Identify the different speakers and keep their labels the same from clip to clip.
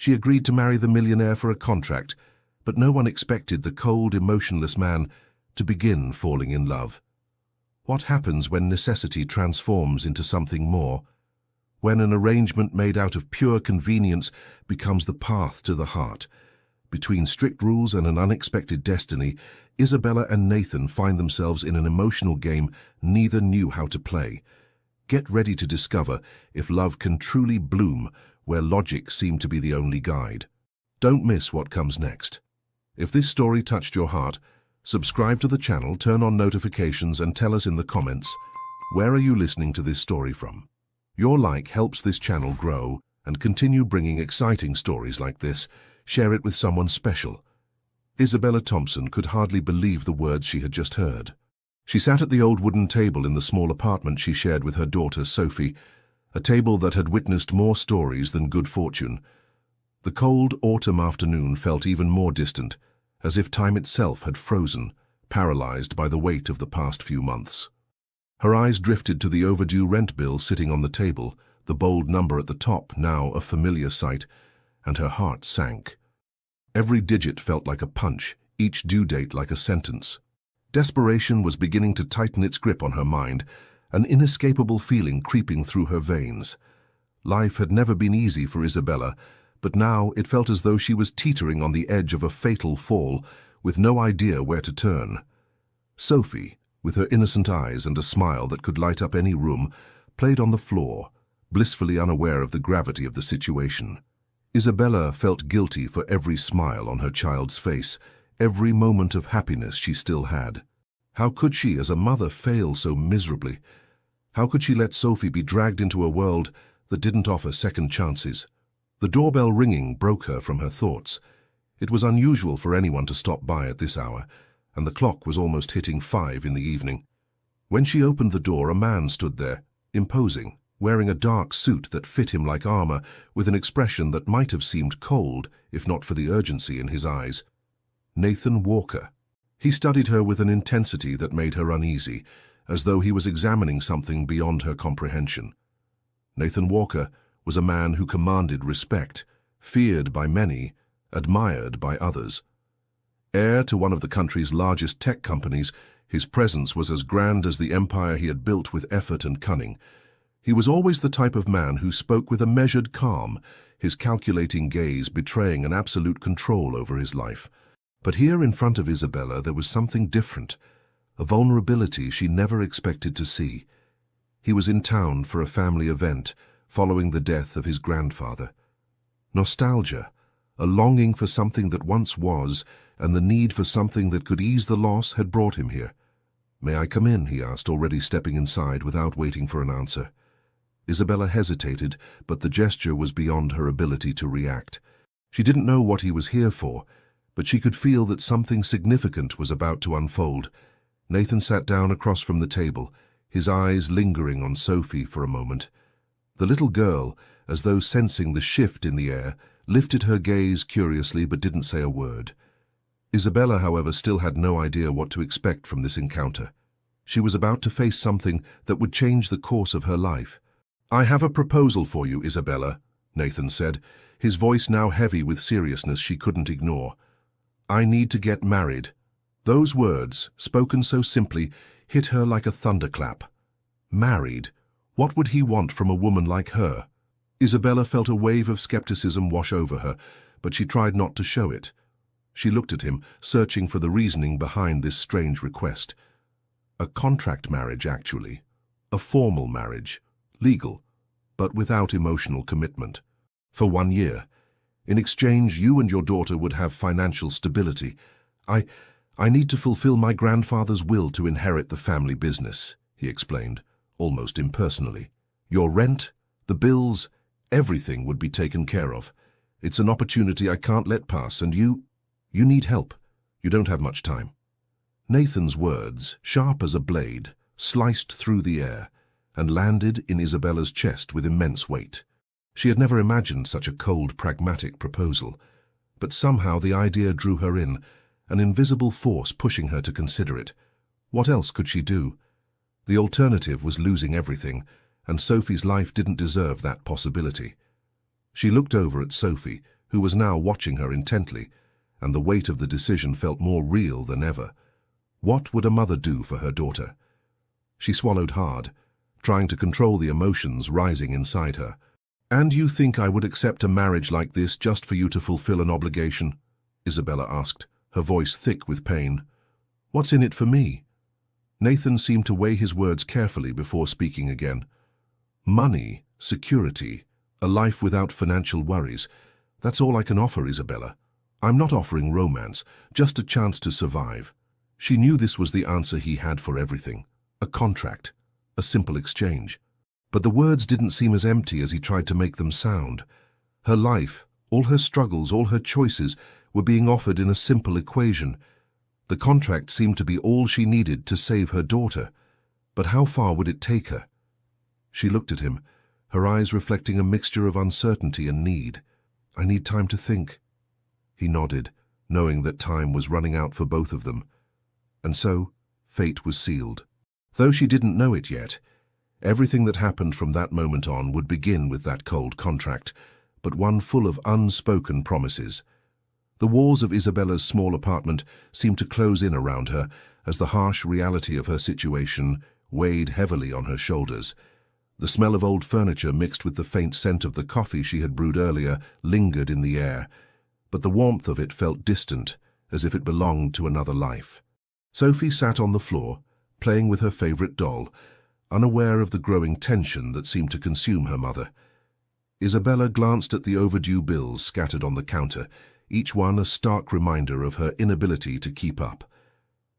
Speaker 1: She agreed to marry the millionaire for a contract, but no one expected the cold, emotionless man to begin falling in love. What happens when necessity transforms into something more? When an arrangement made out of pure convenience becomes the path to the heart? Between strict rules and an unexpected destiny, Isabella and Nathan find themselves in an emotional game neither knew how to play. Get ready to discover if love can truly bloom where logic seemed to be the only guide. Don't miss what comes next. If this story touched your heart, subscribe to the channel, turn on notifications, and tell us in the comments, where are you listening to this story from? Your like helps this channel grow and continue bringing exciting stories like this. Share it with someone special. Isabella Thompson could hardly believe the words she had just heard. She sat at the old wooden table in the small apartment she shared with her daughter Sophie, a table that had witnessed more stories than good fortune. The cold autumn afternoon felt even more distant, as if time itself had frozen, paralyzed by the weight of the past few months. Her eyes drifted to the overdue rent bill sitting on the table, the bold number at the top now a familiar sight, and her heart sank. Every digit felt like a punch, each due date like a sentence. Desperation was beginning to tighten its grip on her mind, an inescapable feeling creeping through her veins. Life had never been easy for Isabella, but now it felt as though she was teetering on the edge of a fatal fall, with no idea where to turn. Sophie, with her innocent eyes and a smile that could light up any room, played on the floor, blissfully unaware of the gravity of the situation. Isabella felt guilty for every smile on her child's face, every moment of happiness she still had. How could she, as a mother, fail so miserably? How could she let Sophie be dragged into a world that didn't offer second chances? The doorbell ringing broke her from her thoughts. It was unusual for anyone to stop by at this hour, and the clock was almost hitting 5 in the evening. When she opened the door, a man stood there, imposing, wearing a dark suit that fit him like armor, with an expression that might have seemed cold if not for the urgency in his eyes. Nathan Walker. He studied her with an intensity that made her uneasy, as though he was examining something beyond her comprehension. Nathan Walker was a man who commanded respect, feared by many, admired by others. Heir to one of the country's largest tech companies, his presence was as grand as the empire he had built with effort and cunning. He was always the type of man who spoke with a measured calm, his calculating gaze betraying an absolute control over his life. But here in front of Isabella there was something different, a vulnerability she never expected to see. He was in town for a family event, following the death of his grandfather. Nostalgia, a longing for something that once was, and the need for something that could ease the loss had brought him here. "May I come in?" he asked, already stepping inside without waiting for an answer. Isabella hesitated, but the gesture was beyond her ability to react. She didn't know what he was here for, but she could feel that something significant was about to unfold. Nathan sat down across from the table, his eyes lingering on Sophie for a moment. The little girl, as though sensing the shift in the air, lifted her gaze curiously but didn't say a word. Isabella, however, still had no idea what to expect from this encounter. She was about to face something that would change the course of her life. "I have a proposal for you, Isabella," Nathan said, his voice now heavy with seriousness she couldn't ignore. "I need to get married." Those words, spoken so simply, hit her like a thunderclap. Married? What would he want from a woman like her? Isabella felt a wave of skepticism wash over her, but she tried not to show it. She looked at him, searching for the reasoning behind this strange request. A contract marriage, actually. A formal marriage. Legal, but without emotional commitment. For 1 year. In exchange, you and your daughter would have financial stability. I need to fulfill my grandfather's will to inherit the family business, he explained, almost impersonally. Your rent, the bills, everything would be taken care of. It's an opportunity I can't let pass, and you need help. You don't have much time. Nathan's words, sharp as a blade, sliced through the air and landed in Isabella's chest with immense weight. She had never imagined such a cold, pragmatic proposal, but somehow the idea drew her in, an invisible force pushing her to consider it. What else could she do? The alternative was losing everything, and Sophie's life didn't deserve that possibility. She looked over at Sophie, who was now watching her intently, and the weight of the decision felt more real than ever. What would a mother do for her daughter? She swallowed hard, trying to control the emotions rising inside her. "And you think I would accept a marriage like this just for you to fulfill an obligation?" Isabella asked, her voice thick with pain. "What's in it for me?" Nathan seemed to weigh his words carefully before speaking again. "Money, security, a life without financial worries. That's all I can offer, Isabella. I'm not offering romance, just a chance to survive." She knew this was the answer he had for everything. A contract, a simple exchange. But the words didn't seem as empty as he tried to make them sound. Her life, all her struggles, all her choices, were being offered in a simple equation. The contract seemed to be all she needed to save her daughter. But how far would it take her? She looked at him, her eyes reflecting a mixture of uncertainty and need. "I need time to think." He nodded, knowing that time was running out for both of them. And so, fate was sealed. Though she didn't know it yet, everything that happened from that moment on would begin with that cold contract, but one full of unspoken promises. The walls of Isabella's small apartment seemed to close in around her as the harsh reality of her situation weighed heavily on her shoulders. The smell of old furniture mixed with the faint scent of the coffee she had brewed earlier lingered in the air, but the warmth of it felt distant, as if it belonged to another life. Sophie sat on the floor, playing with her favorite doll, unaware of the growing tension that seemed to consume her mother. Isabella glanced at the overdue bills scattered on the counter, each one a stark reminder of her inability to keep up.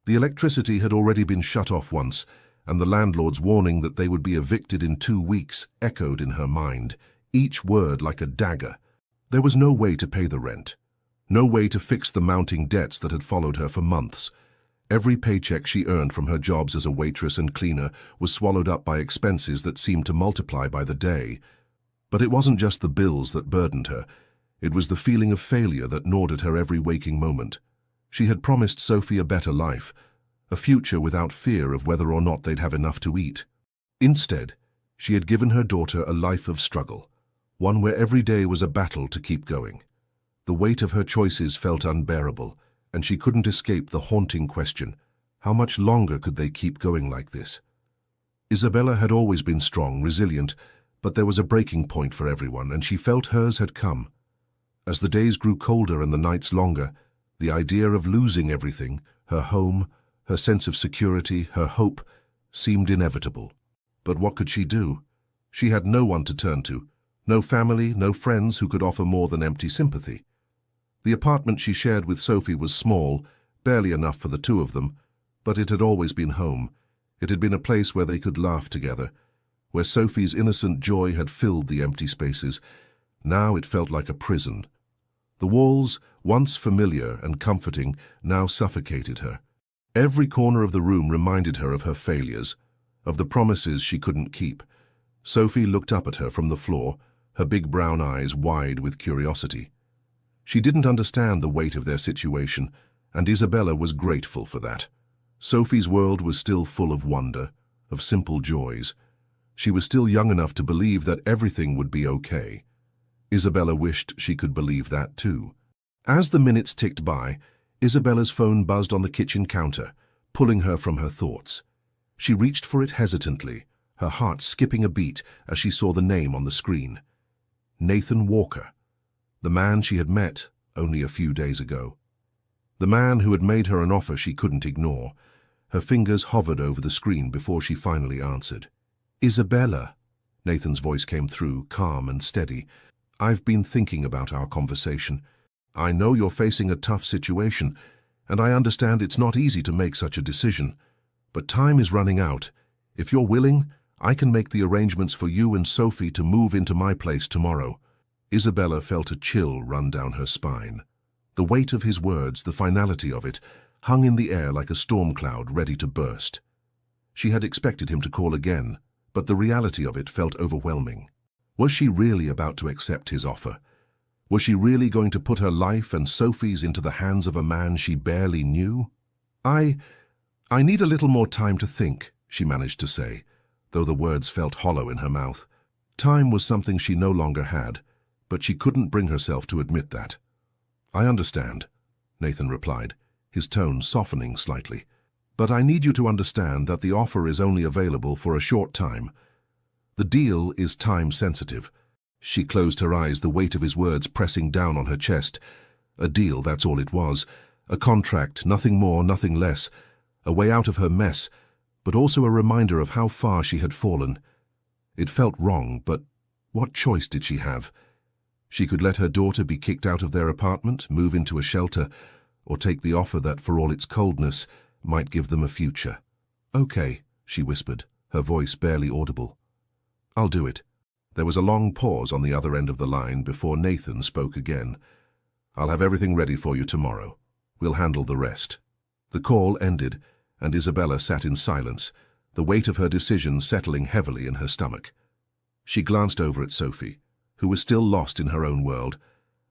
Speaker 1: The electricity had already been shut off once, and the landlord's warning that they would be evicted in 2 weeks echoed in her mind, each word like a dagger. There was no way to pay the rent, no way to fix the mounting debts that had followed her for months. Every paycheck she earned from her jobs as a waitress and cleaner was swallowed up by expenses that seemed to multiply by the day. But it wasn't just the bills that burdened her. It was the feeling of failure that gnawed at her every waking moment. She had promised Sophie a better life, a future without fear of whether or not they'd have enough to eat. Instead, she had given her daughter a life of struggle, one where every day was a battle to keep going. The weight of her choices felt unbearable, and she couldn't escape the haunting question, how much longer could they keep going like this? Isabella had always been strong, resilient, but there was a breaking point for everyone, and she felt hers had come. As the days grew colder and the nights longer, the idea of losing everything, her home, her sense of security, her hope, seemed inevitable. But what could she do? She had no one to turn to, no family, no friends who could offer more than empty sympathy. The apartment she shared with Sophie was small, barely enough for the two of them, but it had always been home. It had been a place where they could laugh together, where Sophie's innocent joy had filled the empty spaces. Now it felt like a prison. The walls, once familiar and comforting, now suffocated her. Every corner of the room reminded her of her failures, of the promises she couldn't keep. Sophie looked up at her from the floor, her big brown eyes wide with curiosity. She didn't understand the weight of their situation, and Isabella was grateful for that. Sophie's world was still full of wonder, of simple joys. She was still young enough to believe that everything would be okay. Isabella wished she could believe that too. As the minutes ticked by, Isabella's phone buzzed on the kitchen counter, pulling her from her thoughts. She reached for it hesitantly, her heart skipping a beat as she saw the name on the screen. Nathan Walker. The man she had met only a few days ago. The man who had made her an offer she couldn't ignore. Her fingers hovered over the screen before she finally answered. "Isabella," Nathan's voice came through, calm and steady. "I've been thinking about our conversation. I know you're facing a tough situation, and I understand it's not easy to make such a decision. But time is running out. If you're willing, I can make the arrangements for you and Sophie to move into my place tomorrow." Isabella felt a chill run down her spine. The weight of his words, the finality of it, hung in the air like a storm cloud ready to burst. She had expected him to call again, but the reality of it felt overwhelming. Was she really about to accept his offer? Was she really going to put her life and Sophie's into the hands of a man she barely knew? I need a little more time to think," she managed to say, though the words felt hollow in her mouth. Time was something she no longer had, but she couldn't bring herself to admit that. "I understand," Nathan replied, his tone softening slightly. "But I need you to understand that the offer is only available for a short time. The deal is time-sensitive." She closed her eyes, the weight of his words pressing down on her chest. A deal, that's all it was. A contract, nothing more, nothing less. A way out of her mess, but also a reminder of how far she had fallen. It felt wrong, but what choice did she have? She could let her daughter be kicked out of their apartment, move into a shelter, or take the offer that, for all its coldness, might give them a future. "Okay," she whispered, her voice barely audible. "I'll do it." There was a long pause on the other end of the line before Nathan spoke again. "I'll have everything ready for you tomorrow. We'll handle the rest." The call ended, and Isabella sat in silence, the weight of her decision settling heavily in her stomach. She glanced over at Sophie, who was still lost in her own world,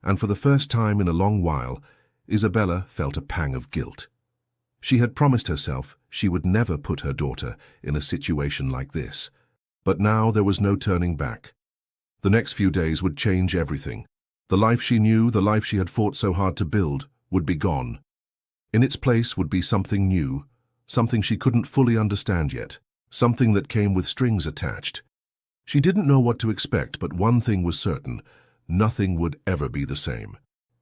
Speaker 1: and for the first time in a long while, Isabella felt a pang of guilt. She had promised herself she would never put her daughter in a situation like this. But now there was no turning back. The next few days would change everything. The life she knew, the life she had fought so hard to build, would be gone. In its place would be something new, something she couldn't fully understand yet, something that came with strings attached. She didn't know what to expect, but one thing was certain: nothing would ever be the same.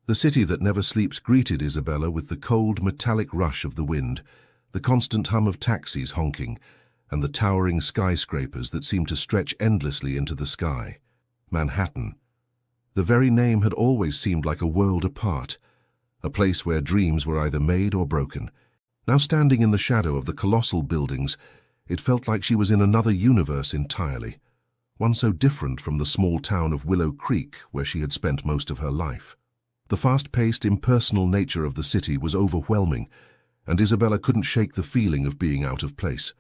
Speaker 1: The city that never sleeps greeted Isabella with the cold, metallic rush of the wind, the constant hum of taxis honking, and the towering skyscrapers that seemed to stretch endlessly into the sky. Manhattan. The very name had always seemed like a world apart, a place where dreams were either made or broken. Now standing in the shadow of the colossal buildings, it felt like she was in another universe entirely, one so different from the small town of Willow Creek where she had spent most of her life. The fast-paced, impersonal nature of the city was overwhelming, and Isabella couldn't shake the feeling of being out of place.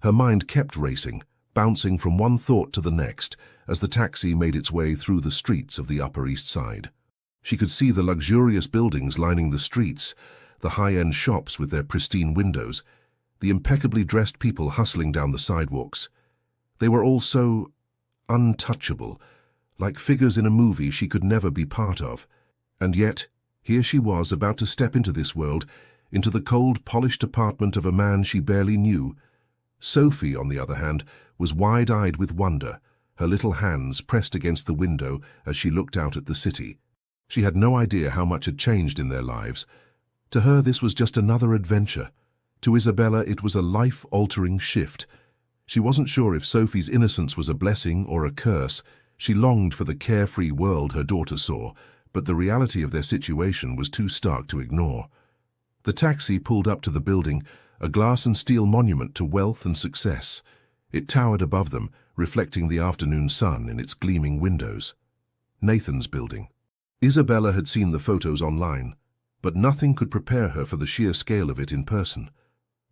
Speaker 1: Her mind kept racing, bouncing from one thought to the next as the taxi made its way through the streets of the Upper East Side. She could see the luxurious buildings lining the streets, the high-end shops with their pristine windows, the impeccably dressed people hustling down the sidewalks. They were all so untouchable, like figures in a movie she could never be part of. And yet, here she was about to step into this world, into the cold, polished apartment of a man she barely knew. Sophie, on the other hand, was wide-eyed with wonder, her little hands pressed against the window as she looked out at the city. She had no idea how much had changed in their lives. To her, this was just another adventure. To Isabella, it was a life-altering shift. She wasn't sure if Sophie's innocence was a blessing or a curse. She longed for the carefree world her daughter saw, but the reality of their situation was too stark to ignore. The taxi pulled up to the building, a glass and steel monument to wealth and success. It towered above them, reflecting the afternoon sun in its gleaming windows. Nathan's building. Isabella had seen the photos online, but nothing could prepare her for the sheer scale of it in person.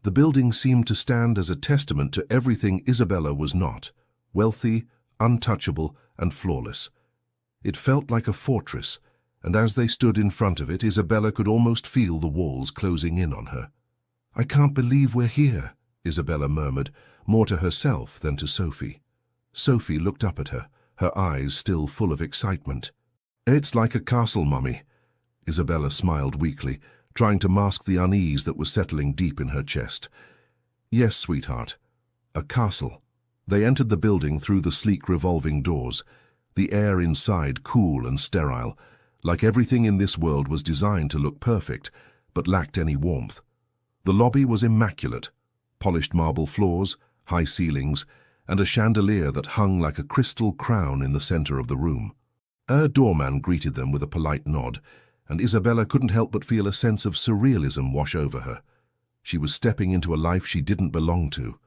Speaker 1: The building seemed to stand as a testament to everything Isabella was not: wealthy, untouchable, and flawless. It felt like a fortress, and as they stood in front of it, Isabella could almost feel the walls closing in on her. "I can't believe we're here," Isabella murmured, more to herself than to Sophie. Sophie looked up at her, her eyes still full of excitement. "It's like a castle, Mummy." Isabella smiled weakly, trying to mask the unease that was settling deep in her chest. "Yes, sweetheart, a castle." They entered the building through the sleek revolving doors, the air inside cool and sterile, like everything in this world was designed to look perfect, but lacked any warmth. The lobby was immaculate: polished marble floors, high ceilings, and a chandelier that hung like a crystal crown in the center of the room. A doorman greeted them with a polite nod, and Isabella couldn't help but feel a sense of surrealism wash over her. She was stepping into a life she didn't belong to,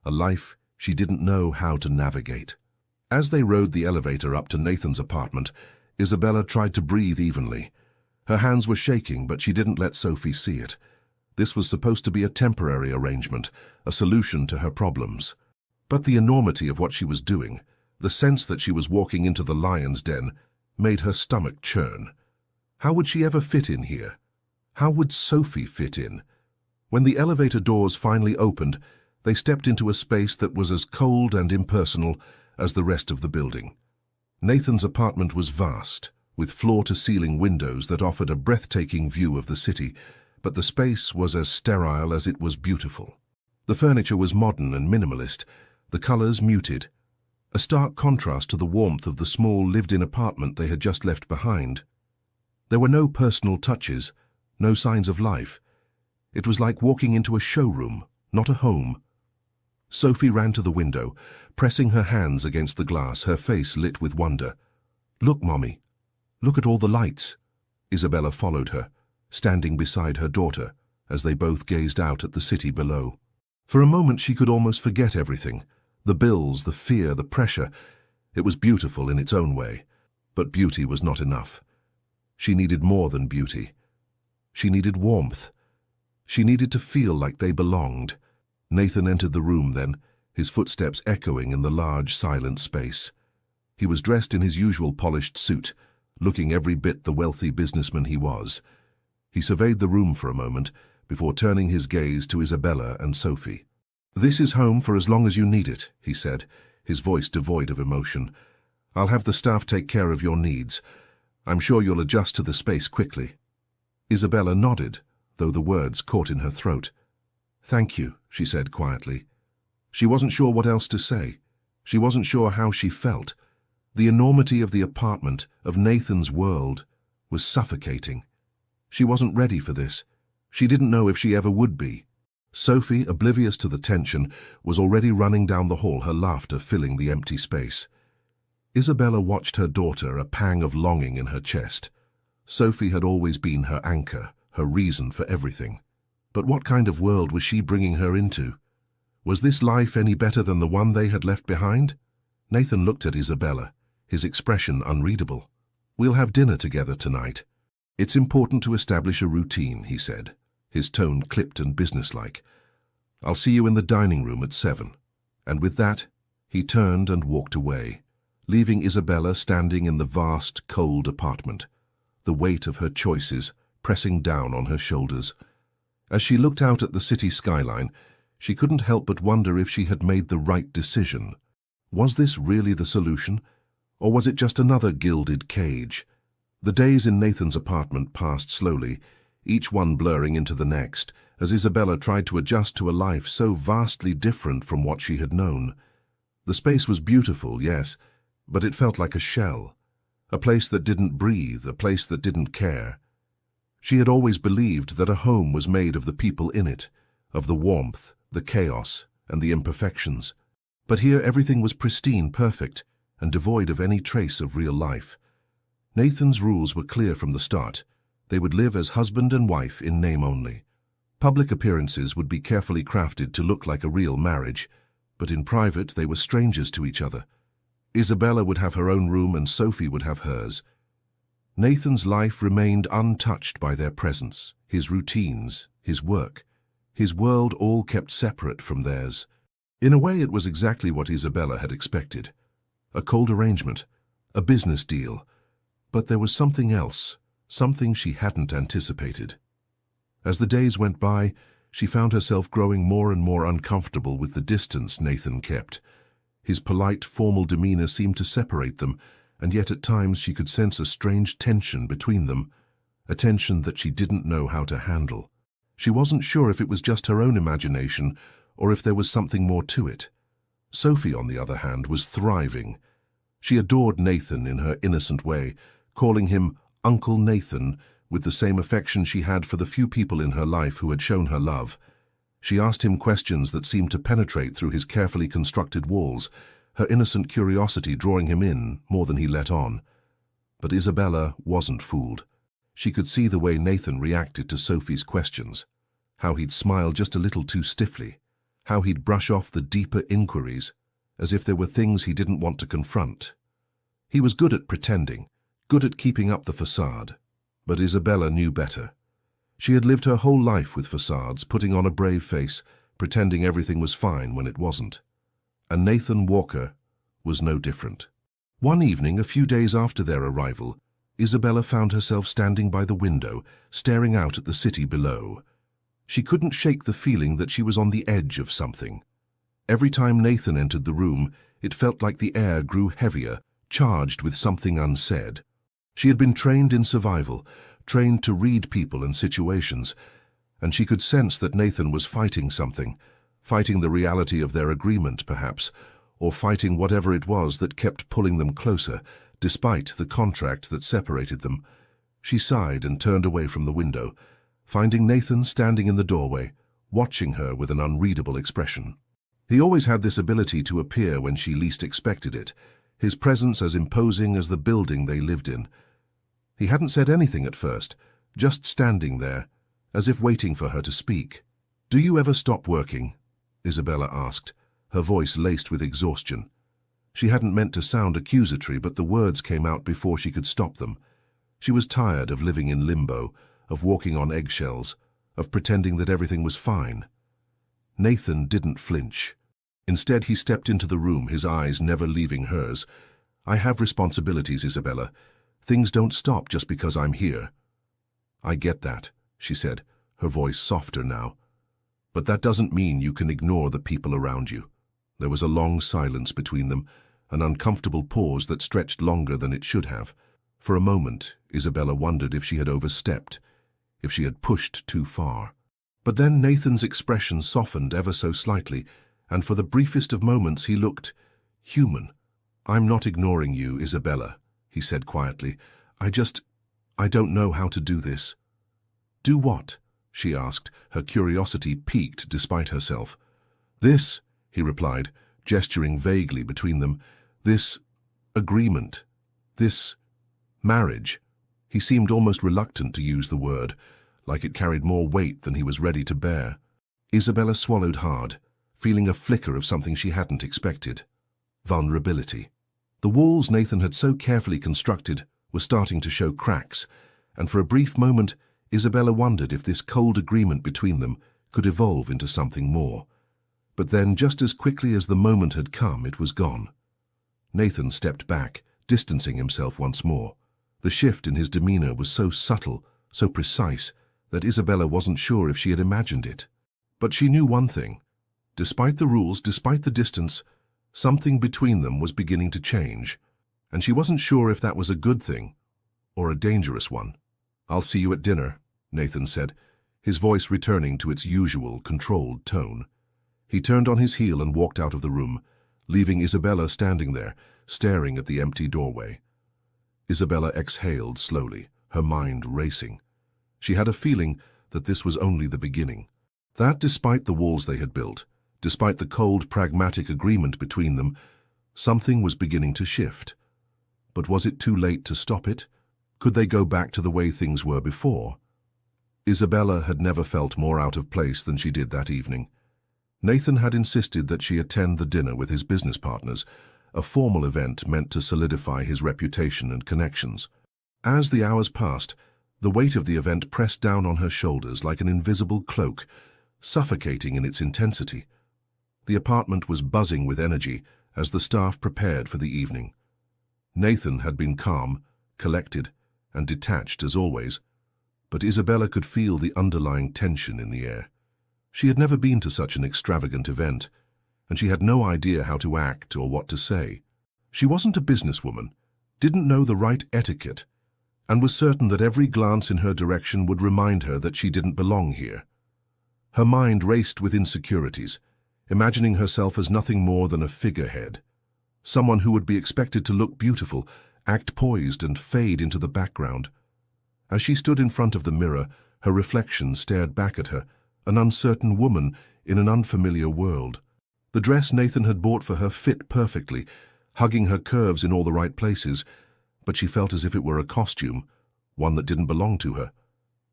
Speaker 1: a life she didn't know how to navigate. As they rode the elevator up to Nathan's apartment, Isabella tried to breathe evenly. Her hands were shaking, but she didn't let Sophie see it. This was supposed to be a temporary arrangement, a solution to her problems. But the enormity of what she was doing, the sense that she was walking into the lion's den, made her stomach churn. How would she ever fit in here? How would Sophie fit in? When the elevator doors finally opened, they stepped into a space that was as cold and impersonal as the rest of the building. Nathan's apartment was vast, with floor-to-ceiling windows that offered a breathtaking view of the city, but the space was as sterile as it was beautiful. The furniture was modern and minimalist, the colors muted, a stark contrast to the warmth of the small lived-in apartment they had just left behind. There were no personal touches, no signs of life. It was like walking into a showroom, not a home. Sophie ran to the window, pressing her hands against the glass, her face lit with wonder. "Look, Mommy. Look at all the lights." Isabella followed her, standing beside her daughter, as they both gazed out at the city below. For a moment she could almost forget everything. The bills, the fear, the pressure. It was beautiful in its own way. But beauty was not enough. She needed more than beauty. She needed warmth. She needed to feel like they belonged. Nathan entered the room then, his footsteps echoing in the large, silent space. He was dressed in his usual polished suit, looking every bit the wealthy businessman he was. He surveyed the room for a moment, before turning his gaze to Isabella and Sophie. "This is home for as long as you need it," he said, his voice devoid of emotion. "I'll have the staff take care of your needs. I'm sure you'll adjust to the space quickly." Isabella nodded, though the words caught in her throat. "Thank you," she said quietly. She wasn't sure what else to say. She wasn't sure how she felt. The enormity of the apartment, of Nathan's world, was suffocating. She wasn't ready for this. She didn't know if she ever would be. Sophie, oblivious to the tension, was already running down the hall, her laughter filling the empty space. Isabella watched her daughter, a pang of longing in her chest. Sophie had always been her anchor, her reason for everything. But what kind of world was she bringing her into? Was this life any better than the one they had left behind? Nathan looked at Isabella, his expression unreadable. "We'll have dinner together tonight. It's important to establish a routine," he said, his tone clipped and businesslike. "I'll see you in the dining room at 7. And with that, he turned and walked away, leaving Isabella standing in the vast, cold apartment, the weight of her choices pressing down on her shoulders. As she looked out at the city skyline, she couldn't help but wonder if she had made the right decision. Was this really the solution, or was it just another gilded cage? The days in Nathan's apartment passed slowly, each one blurring into the next, as Isabella tried to adjust to a life so vastly different from what she had known. The space was beautiful, yes, but it felt like a shell, a place that didn't breathe, a place that didn't care. She had always believed that a home was made of the people in it, of the warmth, the chaos, and the imperfections. But here everything was pristine, perfect, and devoid of any trace of real life. Nathan's rules were clear from the start. They would live as husband and wife in name only. Public appearances would be carefully crafted to look like a real marriage, but in private they were strangers to each other. Isabella would have her own room and Sophie would have hers. Nathan's life remained untouched by their presence, his routines, his work. His world all kept separate from theirs. In a way it was exactly what Isabella had expected. A cold arrangement, a business deal. But there was something else, something she hadn't anticipated. As the days went by, she found herself growing more and more uncomfortable with the distance Nathan kept. His polite, formal demeanor seemed to separate them, and yet at times she could sense a strange tension between them, a tension that she didn't know how to handle. She wasn't sure if it was just her own imagination or if there was something more to it. Sophie, on the other hand, was thriving. She adored Nathan in her innocent way, calling him Uncle Nathan with the same affection she had for the few people in her life who had shown her love. She asked him questions that seemed to penetrate through his carefully constructed walls, her innocent curiosity drawing him in more than he let on. But Isabella wasn't fooled. She could see the way Nathan reacted to Sophie's questions, how he'd smile just a little too stiffly, how he'd brush off the deeper inquiries, as if there were things he didn't want to confront. He was good at pretending, good at keeping up the facade, but Isabella knew better. She had lived her whole life with facades, putting on a brave face, pretending everything was fine when it wasn't. And Nathan Walker was no different. One evening, a few days after their arrival, Isabella found herself standing by the window, staring out at the city below. She couldn't shake the feeling that she was on the edge of something. Every time Nathan entered the room, it felt like the air grew heavier, charged with something unsaid. She had been trained in survival, trained to read people and situations, and she could sense that Nathan was fighting something, fighting the reality of their agreement, perhaps, or fighting whatever it was that kept pulling them closer, despite the contract that separated them. She sighed and turned away from the window, finding Nathan standing in the doorway, watching her with an unreadable expression. He always had this ability to appear when she least expected it, his presence as imposing as the building they lived in. He hadn't said anything at first, just standing there, as if waiting for her to speak. "Do you ever stop working?" Isabella asked, her voice laced with exhaustion. She hadn't meant to sound accusatory, but the words came out before she could stop them. She was tired of living in limbo, of walking on eggshells, of pretending that everything was fine. Nathan didn't flinch. Instead, he stepped into the room, his eyes never leaving hers. "I have responsibilities, Isabella. Things don't stop just because I'm here." "I get that," she said, her voice softer now. "But that doesn't mean you can ignore the people around you." There was a long silence between them, an uncomfortable pause that stretched longer than it should have. For a moment, Isabella wondered if she had overstepped, if she had pushed too far. But then Nathan's expression softened ever so slightly, and for the briefest of moments he looked human. "I'm not ignoring you, Isabella," he said quietly. I don't know how to do this." "Do what?" she asked, her curiosity piqued despite herself. "This," he replied, gesturing vaguely between them. "This agreement. This marriage." He seemed almost reluctant to use the word, like it carried more weight than he was ready to bear. Isabella swallowed hard, feeling a flicker of something she hadn't expected. Vulnerability. The walls Nathan had so carefully constructed were starting to show cracks, and for a brief moment Isabella wondered if this cold agreement between them could evolve into something more. But then, just as quickly as the moment had come, it was gone. Nathan stepped back, distancing himself once more. The shift in his demeanor was so subtle, so precise, that Isabella wasn't sure if she had imagined it. But she knew one thing. Despite the rules, despite the distance, something between them was beginning to change, and she wasn't sure if that was a good thing or a dangerous one. "I'll see you at dinner," Nathan said, his voice returning to its usual, controlled tone. He turned on his heel and walked out of the room, leaving Isabella standing there, staring at the empty doorway. Isabella exhaled slowly, her mind racing. She had a feeling that this was only the beginning, that despite the walls they had built, despite the cold, pragmatic agreement between them, something was beginning to shift. But was it too late to stop it? Could they go back to the way things were before? Isabella had never felt more out of place than she did that evening. Nathan had insisted that she attend the dinner with his business partners, a formal event meant to solidify his reputation and connections. As the hours passed, the weight of the event pressed down on her shoulders like an invisible cloak, suffocating in its intensity. The apartment was buzzing with energy as the staff prepared for the evening. Nathan had been calm, collected, and detached as always, but Isabella could feel the underlying tension in the air. She had never been to such an extravagant event, and she had no idea how to act or what to say. She wasn't a businesswoman, didn't know the right etiquette, and was certain that every glance in her direction would remind her that she didn't belong here. Her mind raced with insecurities, imagining herself as nothing more than a figurehead, someone who would be expected to look beautiful, act poised, and fade into the background. As she stood in front of the mirror, her reflection stared back at her, an uncertain woman in an unfamiliar world. The dress Nathan had bought for her fit perfectly, hugging her curves in all the right places, but she felt as if it were a costume, one that didn't belong to her.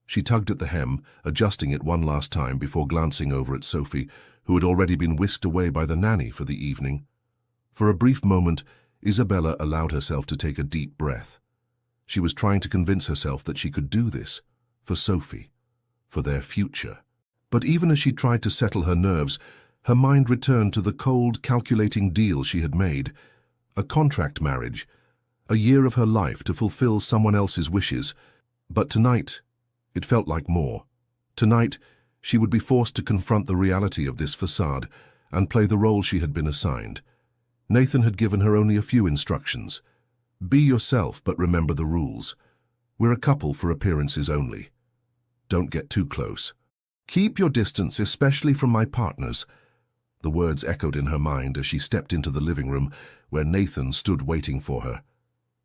Speaker 1: She tugged at the hem, adjusting it one last time before glancing over at Sophie, who had already been whisked away by the nanny for the evening. For a brief moment, Isabella allowed herself to take a deep breath. She was trying to convince herself that she could do this, for Sophie, for their future. But even as she tried to settle her nerves, her mind returned to the cold, calculating deal she had made. A contract marriage, a year of her life to fulfill someone else's wishes. But tonight, it felt like more. Tonight, she would be forced to confront the reality of this facade and play the role she had been assigned. Nathan had given her only a few instructions. Be yourself, but remember the rules. We're a couple for appearances only. Don't get too close. Keep your distance, especially from my partners." The words echoed in her mind as she stepped into the living room where Nathan stood waiting for her.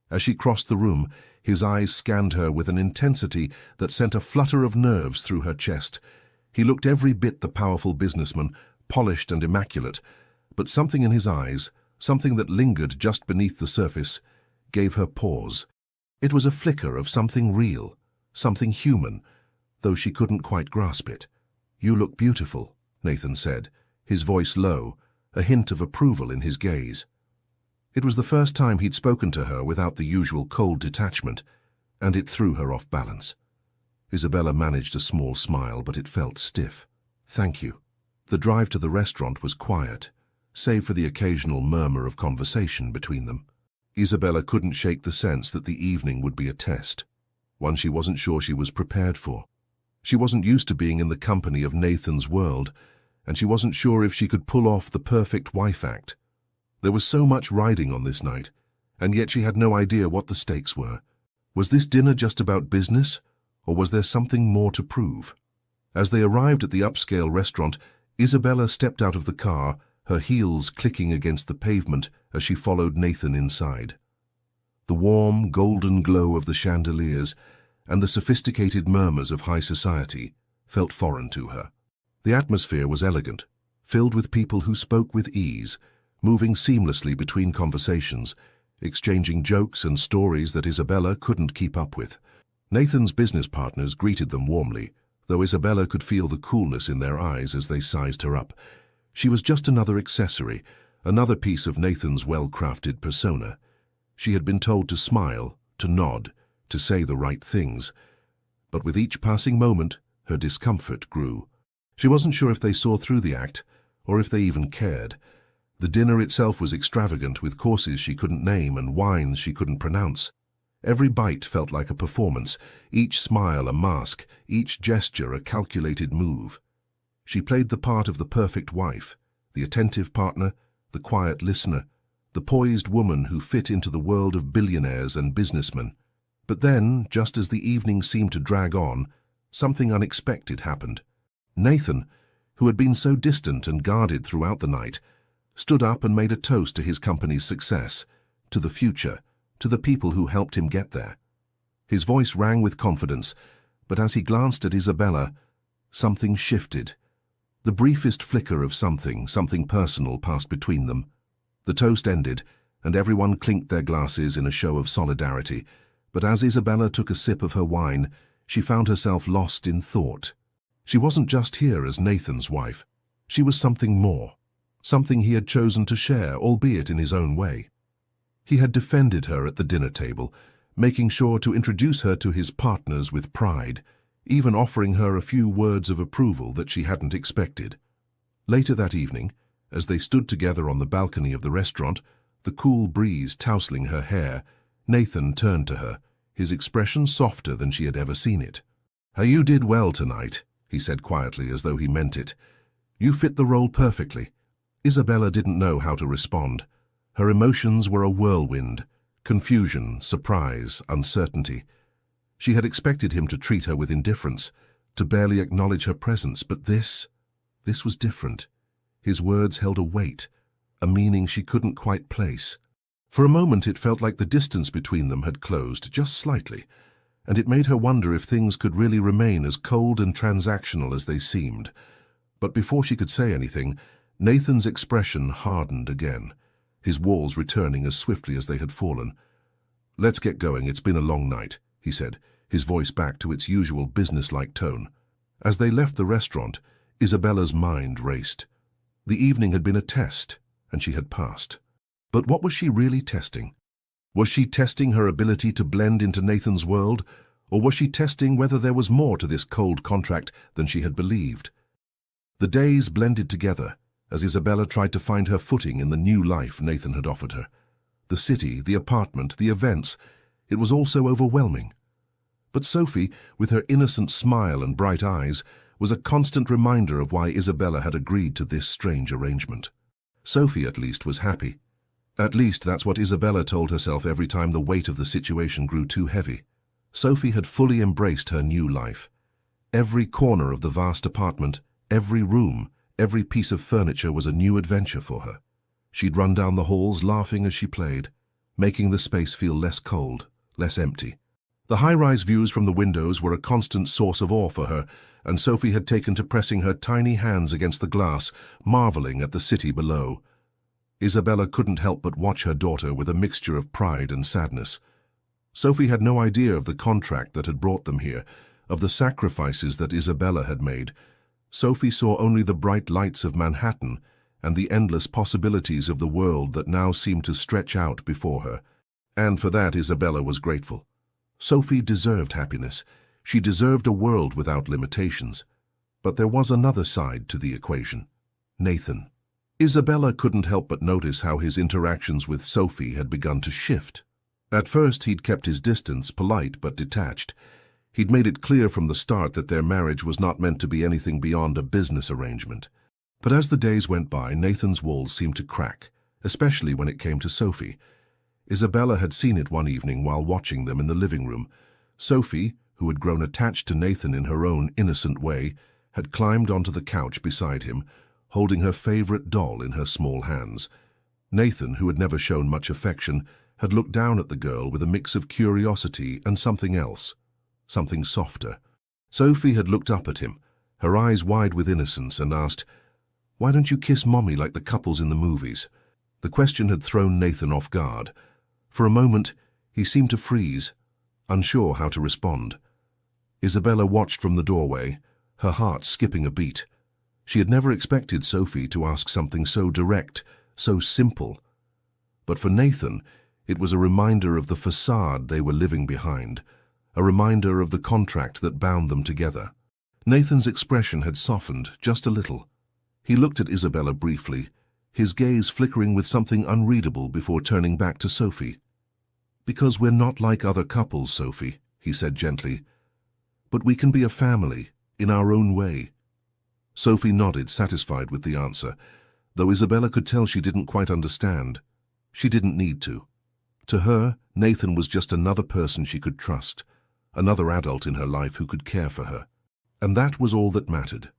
Speaker 1: As she crossed the room, his eyes scanned her with an intensity that sent a flutter of nerves through her chest. He looked every bit the powerful businessman, polished and immaculate, but something in his eyes, something that lingered just beneath the surface, gave her pause. It was a flicker of something real, something human, though she couldn't quite grasp it. "You look beautiful," Nathan said, his voice low, a hint of approval in his gaze. It was the first time he'd spoken to her without the usual cold detachment, and it threw her off balance. Isabella managed a small smile, but it felt stiff. "Thank you." The drive to the restaurant was quiet, save for the occasional murmur of conversation between them. Isabella couldn't shake the sense that the evening would be a test, one she wasn't sure she was prepared for. She wasn't used to being in the company of Nathan's world, and she wasn't sure if she could pull off the perfect wife act. There was so much riding on this night, and yet she had no idea what the stakes were. Was this dinner just about business, or was there something more to prove? As they arrived at the upscale restaurant, Isabella stepped out of the car, her heels clicking against the pavement as she followed Nathan inside. The warm, golden glow of the chandeliers and the sophisticated murmurs of high society felt foreign to her. The atmosphere was elegant, filled with people who spoke with ease, moving seamlessly between conversations, exchanging jokes and stories that Isabella couldn't keep up with. Nathan's business partners greeted them warmly, though Isabella could feel the coolness in their eyes as they sized her up. She was just another accessory, another piece of Nathan's well-crafted persona. She had been told to smile, to nod, to say the right things. But with each passing moment, her discomfort grew. She wasn't sure if they saw through the act, or if they even cared. The dinner itself was extravagant, with courses she couldn't name and wines she couldn't pronounce. Every bite felt like a performance, each smile a mask, each gesture a calculated move. She played the part of the perfect wife, the attentive partner, the quiet listener, the poised woman who fit into the world of billionaires and businessmen. But then, just as the evening seemed to drag on, something unexpected happened. Nathan, who had been so distant and guarded throughout the night, stood up and made a toast to his company's success, to the future, to the people who helped him get there. His voice rang with confidence, but as he glanced at Isabella, something shifted. The briefest flicker of something personal passed between them. The toast ended, and everyone clinked their glasses in a show of solidarity, but as Isabella took a sip of her wine, she found herself lost in thought. She wasn't just here as Nathan's wife. She was something more. Something he had chosen to share, albeit in his own way. He had defended her at the dinner table, making sure to introduce her to his partners with pride, even offering her a few words of approval that she hadn't expected. Later that evening, as they stood together on the balcony of the restaurant, the cool breeze tousling her hair, Nathan turned to her, his expression softer than she had ever seen it. "You did well tonight," he said quietly, as though he meant it. "You fit the role perfectly." Isabella didn't know how to respond. Her emotions were a whirlwind: confusion, surprise, uncertainty. She had expected him to treat her with indifference, to barely acknowledge her presence, but this was different. His words held a weight, a meaning she couldn't quite place. For a moment it felt like the distance between them had closed just slightly, and it made her wonder if things could really remain as cold and transactional as they seemed. But before she could say anything, Nathan's expression hardened again, his walls returning as swiftly as they had fallen. "Let's get going, it's been a long night," he said, his voice back to its usual businesslike tone. As they left the restaurant, Isabella's mind raced. The evening had been a test, and she had passed. But what was she really testing? Was she testing her ability to blend into Nathan's world, or was she testing whether there was more to this cold contract than she had believed? The days blended together as Isabella tried to find her footing in the new life Nathan had offered her. The city, the apartment, the events, it was all so overwhelming. But Sophie, with her innocent smile and bright eyes, was a constant reminder of why Isabella had agreed to this strange arrangement. Sophie, at least, was happy. At least that's what Isabella told herself every time the weight of the situation grew too heavy. Sophie had fully embraced her new life. Every corner of the vast apartment, every room, every piece of furniture was a new adventure for her. She'd run down the halls laughing as she played, making the space feel less cold, less empty. The high-rise views from the windows were a constant source of awe for her, and Sophie had taken to pressing her tiny hands against the glass, marveling at the city below. Isabella couldn't help but watch her daughter with a mixture of pride and sadness. Sophie had no idea of the contract that had brought them here, of the sacrifices that Isabella had made. Sophie saw only the bright lights of Manhattan and the endless possibilities of the world that now seemed to stretch out before her. And for that Isabella was grateful. Sophie deserved happiness. She deserved a world without limitations. But there was another side to the equation. Nathan. Isabella couldn't help but notice how his interactions with Sophie had begun to shift. At first he'd kept his distance, polite but detached. He'd made it clear from the start that their marriage was not meant to be anything beyond a business arrangement. But as the days went by, Nathan's walls seemed to crack, especially when it came to Sophie. Isabella had seen it one evening while watching them in the living room. Sophie, who had grown attached to Nathan in her own innocent way, had climbed onto the couch beside him, holding her favorite doll in her small hands. Nathan, who had never shown much affection, had looked down at the girl with a mix of curiosity and something else, something softer. Sophie had looked up at him, her eyes wide with innocence, and asked, "Why don't you kiss Mommy like the couples in the movies?" The question had thrown Nathan off guard. For a moment, he seemed to freeze, unsure how to respond. Isabella watched from the doorway, her heart skipping a beat. She had never expected Sophie to ask something so direct, so simple. But for Nathan, it was a reminder of the facade they were living behind, a reminder of the contract that bound them together. Nathan's expression had softened just a little. He looked at Isabella briefly, his gaze flickering with something unreadable before turning back to Sophie. "Because we're not like other couples, Sophie," he said gently. "But we can be a family, in our own way." Sophie nodded, satisfied with the answer, though Isabella could tell she didn't quite understand. She didn't need to. To her, Nathan was just another person she could trust, another adult in her life who could care for her. And that was all that mattered.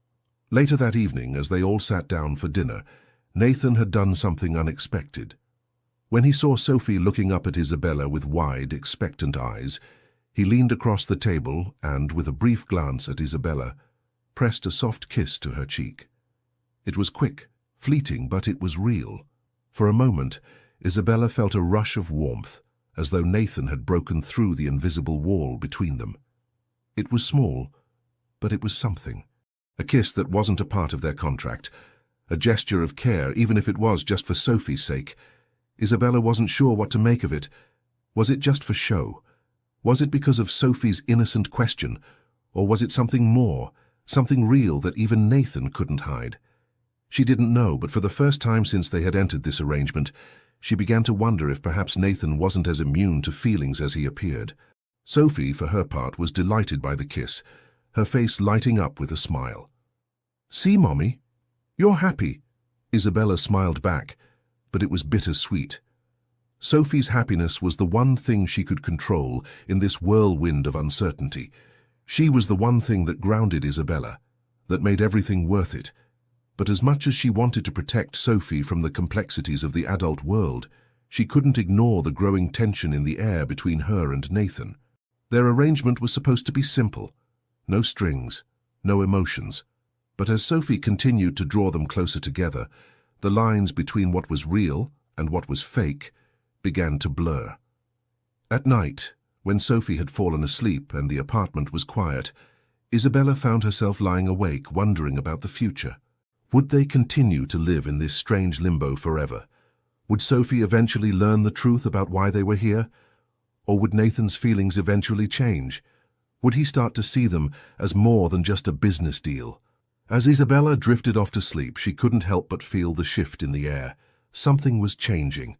Speaker 1: Later that evening, as they all sat down for dinner, Nathan had done something unexpected. When he saw Sophie looking up at Isabella with wide, expectant eyes, he leaned across the table and, with a brief glance at Isabella, pressed a soft kiss to her cheek. It was quick, fleeting, but it was real. For a moment, Isabella felt a rush of warmth, as though Nathan had broken through the invisible wall between them. It was small, but it was something. A kiss that wasn't a part of their contract, a gesture of care, even if it was just for Sophie's sake. Isabella wasn't sure what to make of it. Was it just for show? Was it because of Sophie's innocent question? Or was it something more, something real that even Nathan couldn't hide? She didn't know, but for the first time since they had entered this arrangement, she began to wonder if perhaps Nathan wasn't as immune to feelings as he appeared. Sophie, for her part, was delighted by the kiss, her face lighting up with a smile. "See, Mommy, you're happy." Isabella smiled back, but it was bittersweet. Sophie's happiness was the one thing she could control in this whirlwind of uncertainty. She was the one thing that grounded Isabella, that made everything worth it. But as much as she wanted to protect Sophie from the complexities of the adult world, she couldn't ignore the growing tension in the air between her and Nathan. Their arrangement was supposed to be simple. No strings, no emotions. But as Sophie continued to draw them closer together, the lines between what was real and what was fake began to blur. At night, when Sophie had fallen asleep and the apartment was quiet, Isabella found herself lying awake, wondering about the future. Would they continue to live in this strange limbo forever? Would Sophie eventually learn the truth about why they were here? Or would Nathan's feelings eventually change? Would he start to see them as more than just a business deal? As Isabella drifted off to sleep, she couldn't help but feel the shift in the air. Something was changing,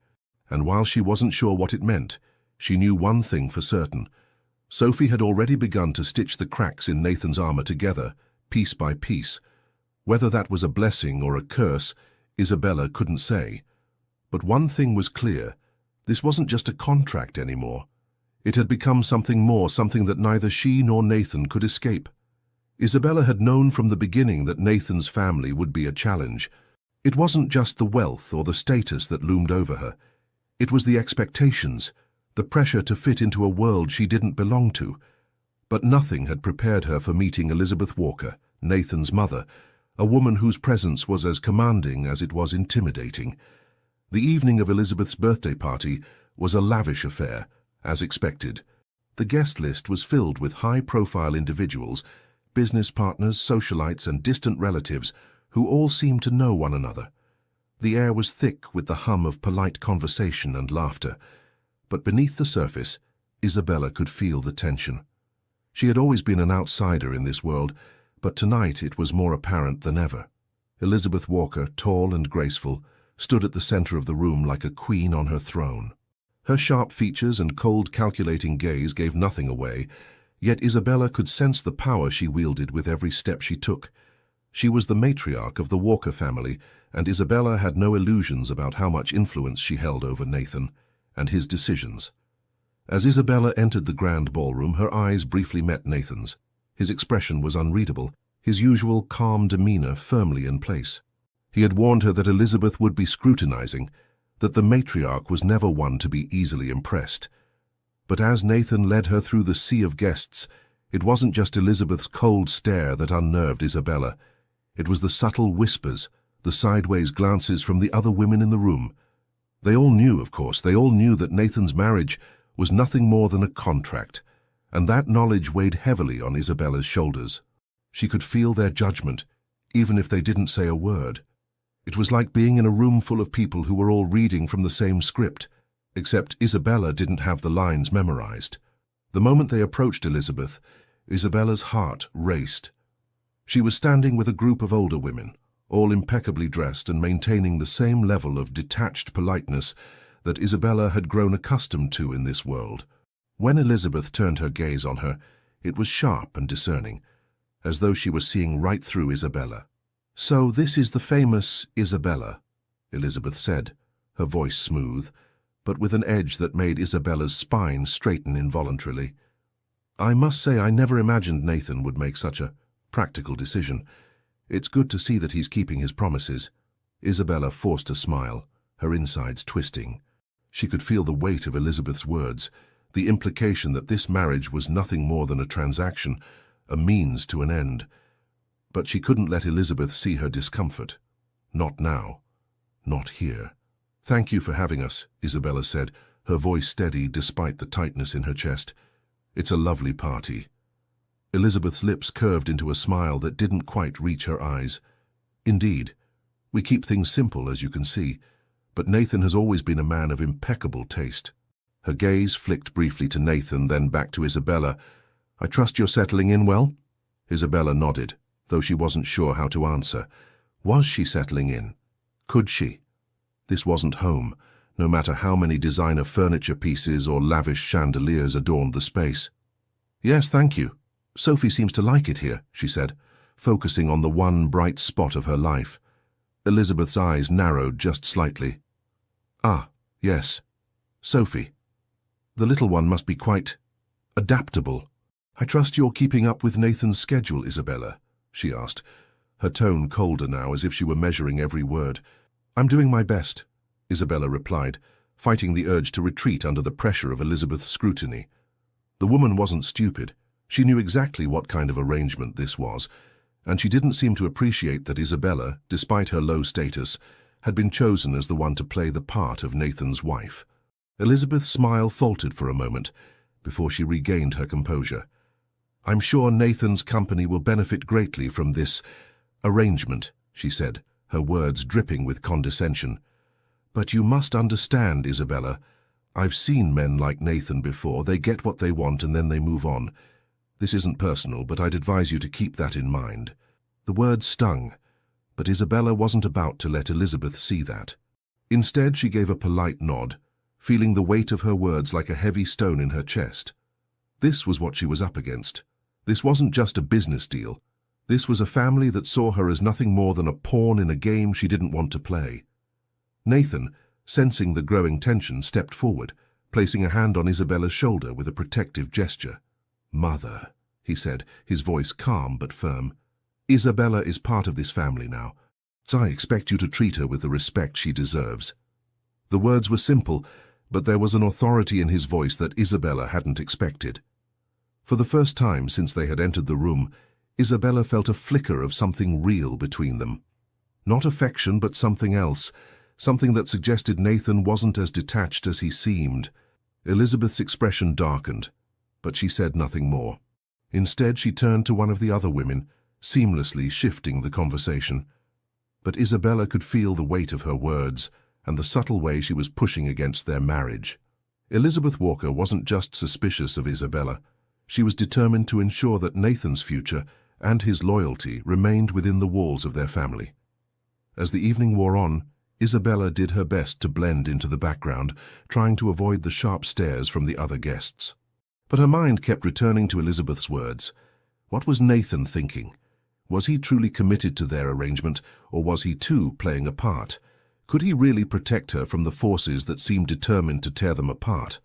Speaker 1: and while she wasn't sure what it meant, she knew one thing for certain. Sophie had already begun to stitch the cracks in Nathan's armor together, piece by piece. Whether that was a blessing or a curse, Isabella couldn't say. But one thing was clear. This wasn't just a contract anymore. It had become something more, something that neither she nor Nathan could escape. Isabella had known from the beginning that Nathan's family would be a challenge. It wasn't just the wealth or the status that loomed over her. It was the expectations, the pressure to fit into a world she didn't belong to. But nothing had prepared her for meeting Elizabeth Walker, Nathan's mother, a woman whose presence was as commanding as it was intimidating. The evening of Elizabeth's birthday party was a lavish affair, as expected. The guest list was filled with high-profile individuals, business partners, socialites, and distant relatives who all seemed to know one another. The air was thick with the hum of polite conversation and laughter, but beneath the surface, Isabella could feel the tension. She had always been an outsider in this world, but tonight it was more apparent than ever. Elizabeth Walker, tall and graceful, stood at the center of the room like a queen on her throne. Her sharp features and cold, calculating gaze gave nothing away, yet Isabella could sense the power she wielded with every step she took. She was the matriarch of the Walker family, and Isabella had no illusions about how much influence she held over Nathan and his decisions. As Isabella entered the grand ballroom, her eyes briefly met Nathan's. His expression was unreadable, his usual calm demeanor firmly in place. He had warned her that Elizabeth would be scrutinizing, that the matriarch was never one to be easily impressed. But as Nathan led her through the sea of guests, it wasn't just Elizabeth's cold stare that unnerved Isabella. It was the subtle whispers, the sideways glances from the other women in the room. They all knew, of course, they all knew that Nathan's marriage was nothing more than a contract, and that knowledge weighed heavily on Isabella's shoulders. She could feel their judgment, even if they didn't say a word. It was like being in a room full of people who were all reading from the same script, except Isabella didn't have the lines memorized. The moment they approached Elizabeth, Isabella's heart raced. She was standing with a group of older women, all impeccably dressed and maintaining the same level of detached politeness that Isabella had grown accustomed to in this world. When Elizabeth turned her gaze on her, it was sharp and discerning, as though she was seeing right through Isabella. "So this is the famous Isabella," Elizabeth said, her voice smooth, but with an edge that made Isabella's spine straighten involuntarily. "I must say I never imagined Nathan would make such a practical decision. It's good to see that he's keeping his promises." Isabella forced a smile, her insides twisting. She could feel the weight of Elizabeth's words, the implication that this marriage was nothing more than a transaction, a means to an end. But she couldn't let Elizabeth see her discomfort. Not now. Not here. "Thank you for having us," Isabella said, her voice steady despite the tightness in her chest. "It's a lovely party." Elizabeth's lips curved into a smile that didn't quite reach her eyes. "Indeed. We keep things simple, as you can see, but Nathan has always been a man of impeccable taste." Her gaze flicked briefly to Nathan, then back to Isabella. "I trust you're settling in well?" Isabella nodded, though she wasn't sure how to answer. Was she settling in? Could she? This wasn't home, no matter how many designer furniture pieces or lavish chandeliers adorned the space. "Yes, thank you. Sophie seems to like it here," she said, focusing on the one bright spot of her life. Elizabeth's eyes narrowed just slightly. "Ah, yes. Sophie. The little one must be quite adaptable." "I trust you're keeping up with Nathan's schedule, Isabella?" she asked, her tone colder now, as if she were measuring every word. "I'm doing my best," Isabella replied, fighting the urge to retreat under the pressure of Elizabeth's scrutiny. The woman wasn't stupid. She knew exactly what kind of arrangement this was, and she didn't seem to appreciate that Isabella, despite her low status, had been chosen as the one to play the part of Nathan's wife. Elizabeth's smile faltered for a moment before she regained her composure. "I'm sure Nathan's company will benefit greatly from this arrangement," she said, her words dripping with condescension. "But you must understand, Isabella, I've seen men like Nathan before. They get what they want and then they move on. This isn't personal, but I'd advise you to keep that in mind." The words stung, but Isabella wasn't about to let Elizabeth see that. Instead, she gave a polite nod, feeling the weight of her words like a heavy stone in her chest. This was what she was up against. This wasn't just a business deal. This was a family that saw her as nothing more than a pawn in a game she didn't want to play. Nathan, sensing the growing tension, stepped forward, placing a hand on Isabella's shoulder with a protective gesture. "Mother," he said, his voice calm but firm. "Isabella is part of this family now, so I expect you to treat her with the respect she deserves." The words were simple, but there was an authority in his voice that Isabella hadn't expected. For the first time since they had entered the room, Isabella felt a flicker of something real between them. Not affection, but something else, something that suggested Nathan wasn't as detached as he seemed. Elizabeth's expression darkened, but she said nothing more. Instead, she turned to one of the other women, seamlessly shifting the conversation. But Isabella could feel the weight of her words and the subtle way she was pushing against their marriage. Elizabeth Walker wasn't just suspicious of Isabella. She was determined to ensure that Nathan's future and his loyalty remained within the walls of their family. As the evening wore on, Isabella did her best to blend into the background, trying to avoid the sharp stares from the other guests. But her mind kept returning to Elizabeth's words. What was Nathan thinking? Was he truly committed to their arrangement, or was he too playing a part? Could he really protect her from the forces that seemed determined to tear them apart?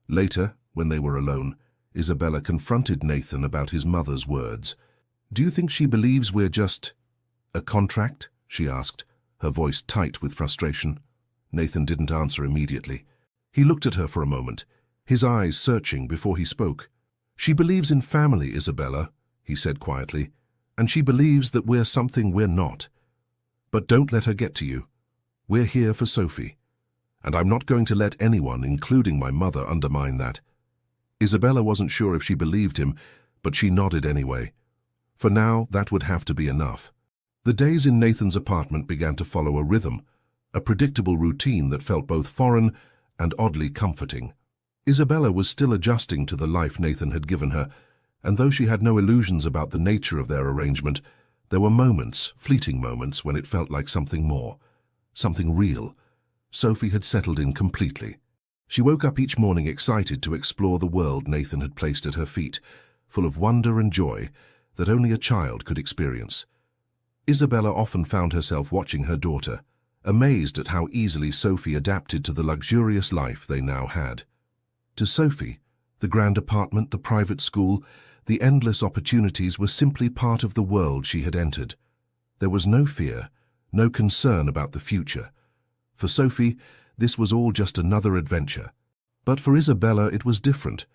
Speaker 1: Later, when they were alone, Isabella confronted Nathan about his mother's words. "Do you think she believes we're just a contract?" she asked, her voice tight with frustration. Nathan didn't answer immediately. He looked at her for a moment, his eyes searching before he spoke. "She believes in family, Isabella," he said quietly, "and she believes that we're something we're not. But don't let her get to you. We're here for Sophie, and I'm not going to let anyone, including my mother, undermine that." Isabella wasn't sure if she believed him, but she nodded anyway. For now, that would have to be enough. The days in Nathan's apartment began to follow a rhythm, a predictable routine that felt both foreign and oddly comforting. Isabella was still adjusting to the life Nathan had given her, and though she had no illusions about the nature of their arrangement, there were moments, fleeting moments, when it felt like something more, something real. Sophie had settled in completely. She woke up each morning excited to explore the world Nathan had placed at her feet, full of wonder and joy that only a child could experience. Isabella often found herself watching her daughter, amazed at how easily Sophie adapted to the luxurious life they now had. To Sophie, the grand apartment, the private school, the endless opportunities were simply part of the world she had entered. There was no fear, no concern about the future. For Sophie, this was all just another adventure. But for Isabella, it was different.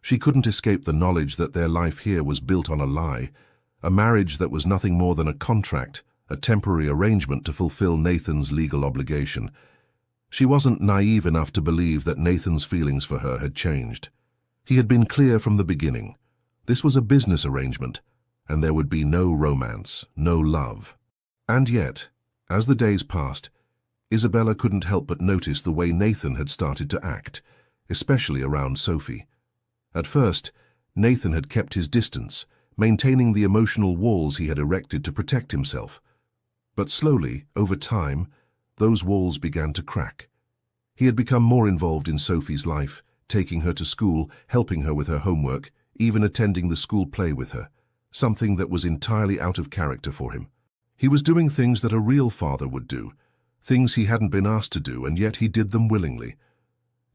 Speaker 1: She couldn't escape the knowledge that their life here was built on a lie, a marriage that was nothing more than a contract, a temporary arrangement to fulfill Nathan's legal obligation. She wasn't naive enough to believe that Nathan's feelings for her had changed. He had been clear from the beginning. This was a business arrangement, and there would be no romance, no love. And yet, as the days passed, Isabella couldn't help but notice the way Nathan had started to act, especially around Sophie. At first, Nathan had kept his distance, maintaining the emotional walls he had erected to protect himself. But slowly, over time, those walls began to crack. He had become more involved in Sophie's life, taking her to school, helping her with her homework, even attending the school play with her, something that was entirely out of character for him. He was doing things that a real father would do, things he hadn't been asked to do, and yet he did them willingly.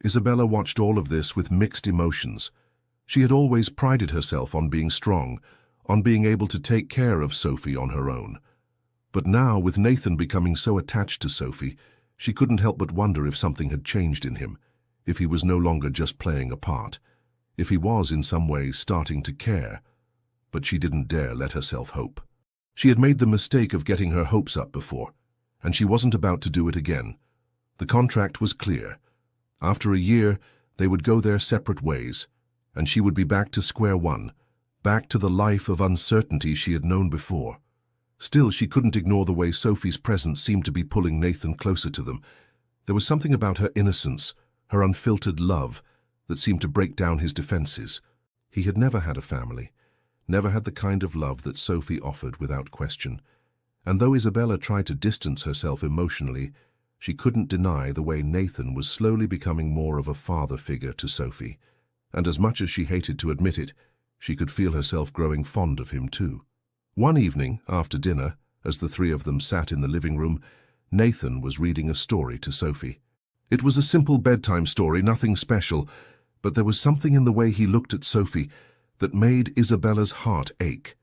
Speaker 1: Isabella watched all of this with mixed emotions. She had always prided herself on being strong, on being able to take care of Sophie on her own. But now, with Nathan becoming so attached to Sophie, she couldn't help but wonder if something had changed in him, if he was no longer just playing a part, if he was in some way starting to care. But she didn't dare let herself hope. She had made the mistake of getting her hopes up before, and she wasn't about to do it again. The contract was clear. After a year, they would go their separate ways, and she would be back to square one, back to the life of uncertainty she had known before. Still, she couldn't ignore the way Sophie's presence seemed to be pulling Nathan closer to them. There was something about her innocence, her unfiltered love, that seemed to break down his defenses. He had never had a family, never had the kind of love that Sophie offered without question. And though Isabella tried to distance herself emotionally, she couldn't deny the way Nathan was slowly becoming more of a father figure to Sophie. And as much as she hated to admit it, she could feel herself growing fond of him too. One evening, after dinner, as the three of them sat in the living room, Nathan was reading a story to Sophie. It was a simple bedtime story, nothing special, but there was something in the way he looked at Sophie that made Isabella's heart ache.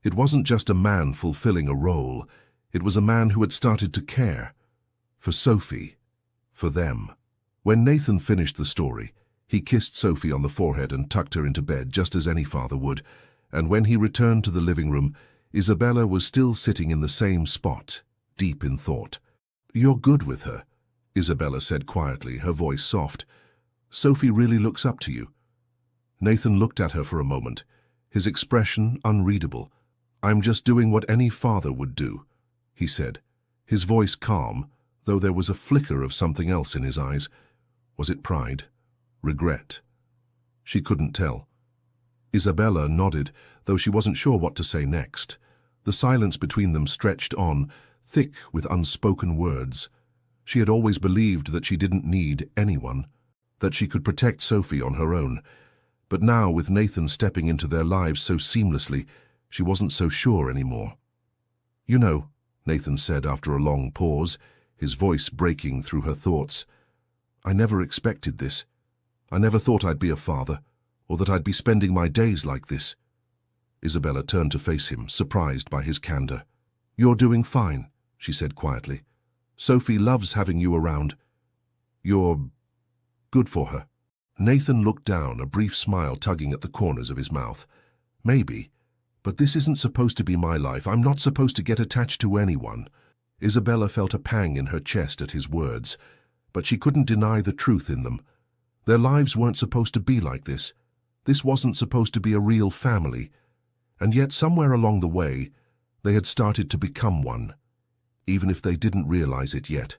Speaker 1: It wasn't just a man fulfilling a role, it was a man who had started to care. For Sophie. For them. When Nathan finished the story, he kissed Sophie on the forehead and tucked her into bed just as any father would, and when he returned to the living room, Isabella was still sitting in the same spot, deep in thought. "You're good with her," Isabella said quietly, her voice soft. "Sophie really looks up to you." Nathan looked at her for a moment, his expression unreadable. "I'm just doing what any father would do," he said, his voice calm, though there was a flicker of something else in his eyes. Was it pride? Regret? She couldn't tell. Isabella nodded, though she wasn't sure what to say next. The silence between them stretched on, thick with unspoken words. She had always believed that she didn't need anyone, that she could protect Sophie on her own. But now, with Nathan stepping into their lives so seamlessly, she wasn't so sure anymore. "You know," Nathan said after a long pause, his voice breaking through her thoughts, "I never expected this. I never thought I'd be a father, or that I'd be spending my days like this." Isabella turned to face him, surprised by his candor. "You're doing fine," she said quietly. "Sophie loves having you around. You're good for her." Nathan looked down, a brief smile tugging at the corners of his mouth. "Maybe, but this isn't supposed to be my life. I'm not supposed to get attached to anyone." Isabella felt a pang in her chest at his words, but she couldn't deny the truth in them. Their lives weren't supposed to be like this. This wasn't supposed to be a real family. And yet, somewhere along the way, they had started to become one, even if they didn't realize it yet.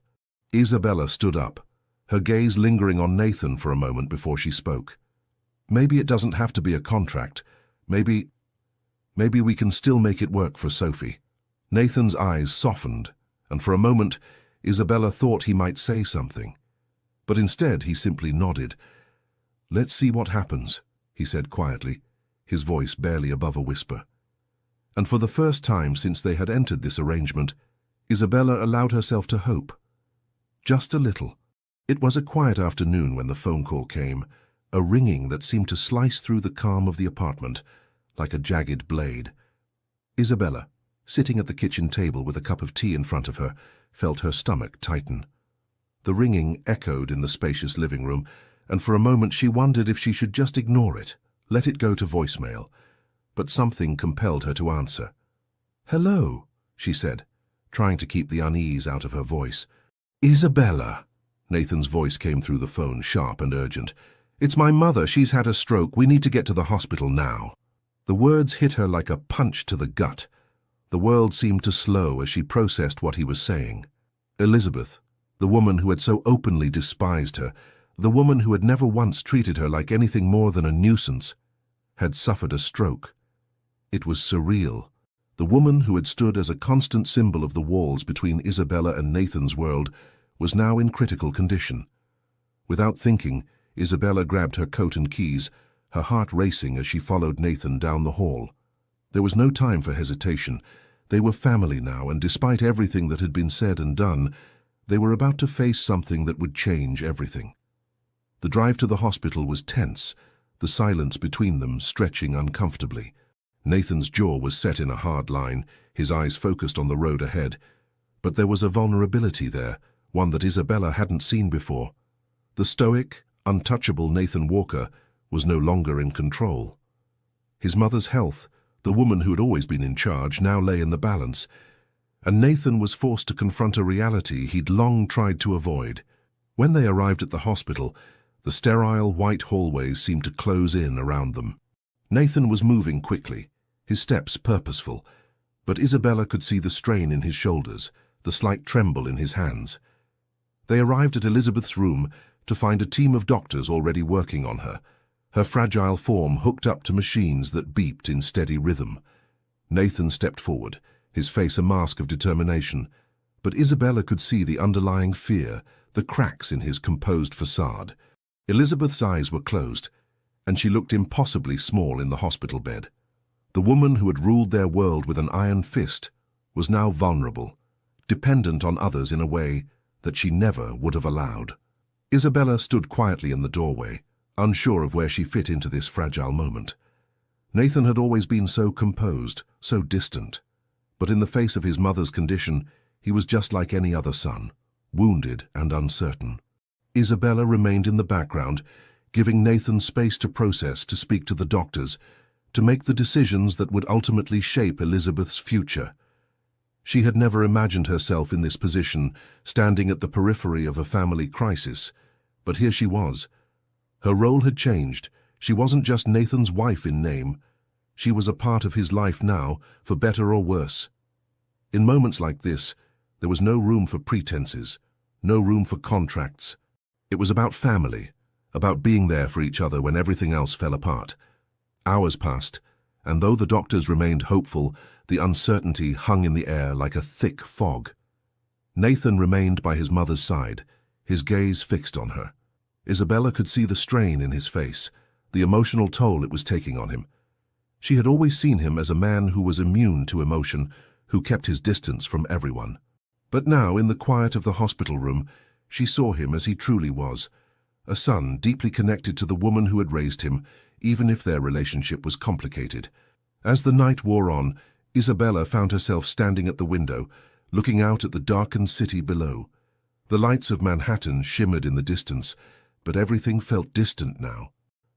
Speaker 1: Isabella stood up, her gaze lingering on Nathan for a moment before she spoke. "Maybe it doesn't have to be a contract. Maybe we can still make it work for Sophie." Nathan's eyes softened, and for a moment, Isabella thought he might say something. But instead, he simply nodded. "Let's see what happens," he said quietly, his voice barely above a whisper. And for the first time since they had entered this arrangement, Isabella allowed herself to hope. Just a little. It was a quiet afternoon when the phone call came, a ringing that seemed to slice through the calm of the apartment, like a jagged blade. Isabella, sitting at the kitchen table with a cup of tea in front of her, felt her stomach tighten. The ringing echoed in the spacious living room, and for a moment she wondered if she should just ignore it, let it go to voicemail. But something compelled her to answer. "Hello," she said, trying to keep the unease out of her voice. "Isabella," Nathan's voice came through the phone, sharp and urgent. "It's my mother. She's had a stroke. We need to get to the hospital now." The words hit her like a punch to the gut. The world seemed to slow as she processed what he was saying. Elizabeth, the woman who had so openly despised her, the woman who had never once treated her like anything more than a nuisance, had suffered a stroke. It was surreal. The woman who had stood as a constant symbol of the walls between Isabella and Nathan's world was now in critical condition. Without thinking, Isabella grabbed her coat and keys, her heart racing as she followed Nathan down the hall. There was no time for hesitation. They were family now, and despite everything that had been said and done, they were about to face something that would change everything. The drive to the hospital was tense, the silence between them stretching uncomfortably. Nathan's jaw was set in a hard line, his eyes focused on the road ahead. But there was a vulnerability there, one that Isabella hadn't seen before. The stoic, untouchable Nathan Walker was no longer in control. His mother's health, the woman who had always been in charge, now lay in the balance, and Nathan was forced to confront a reality he'd long tried to avoid. When they arrived at the hospital, the sterile white hallways seemed to close in around them. Nathan was moving quickly, his steps purposeful, but Isabella could see the strain in his shoulders, the slight tremble in his hands. They arrived at Elizabeth's room to find a team of doctors already working on her, her fragile form hooked up to machines that beeped in steady rhythm. Nathan stepped forward, his face a mask of determination, but Isabella could see the underlying fear, the cracks in his composed facade. Elizabeth's eyes were closed, and she looked impossibly small in the hospital bed. The woman who had ruled their world with an iron fist was now vulnerable, dependent on others in a way that she never would have allowed. Isabella stood quietly in the doorway, unsure of where she fit into this fragile moment. Nathan had always been so composed, so distant. But in the face of his mother's condition, he was just like any other son, wounded and uncertain. Isabella remained in the background, giving Nathan space to process, to speak to the doctors, to make the decisions that would ultimately shape Elizabeth's future. She had never imagined herself in this position, standing at the periphery of a family crisis. But here she was. Her role had changed. She wasn't just Nathan's wife in name. She was a part of his life now, for better or worse. In moments like this, there was no room for pretenses, no room for contracts. It was about family, about being there for each other when everything else fell apart. Hours passed, and though the doctors remained hopeful, the uncertainty hung in the air like a thick fog. Nathan remained by his mother's side, his gaze fixed on her. Isabella could see the strain in his face, the emotional toll it was taking on him. She had always seen him as a man who was immune to emotion, who kept his distance from everyone. But now, in the quiet of the hospital room, she saw him as he truly was, a son deeply connected to the woman who had raised him, even if their relationship was complicated. As the night wore on, Isabella found herself standing at the window, looking out at the darkened city below. The lights of Manhattan shimmered in the distance, but everything felt distant now.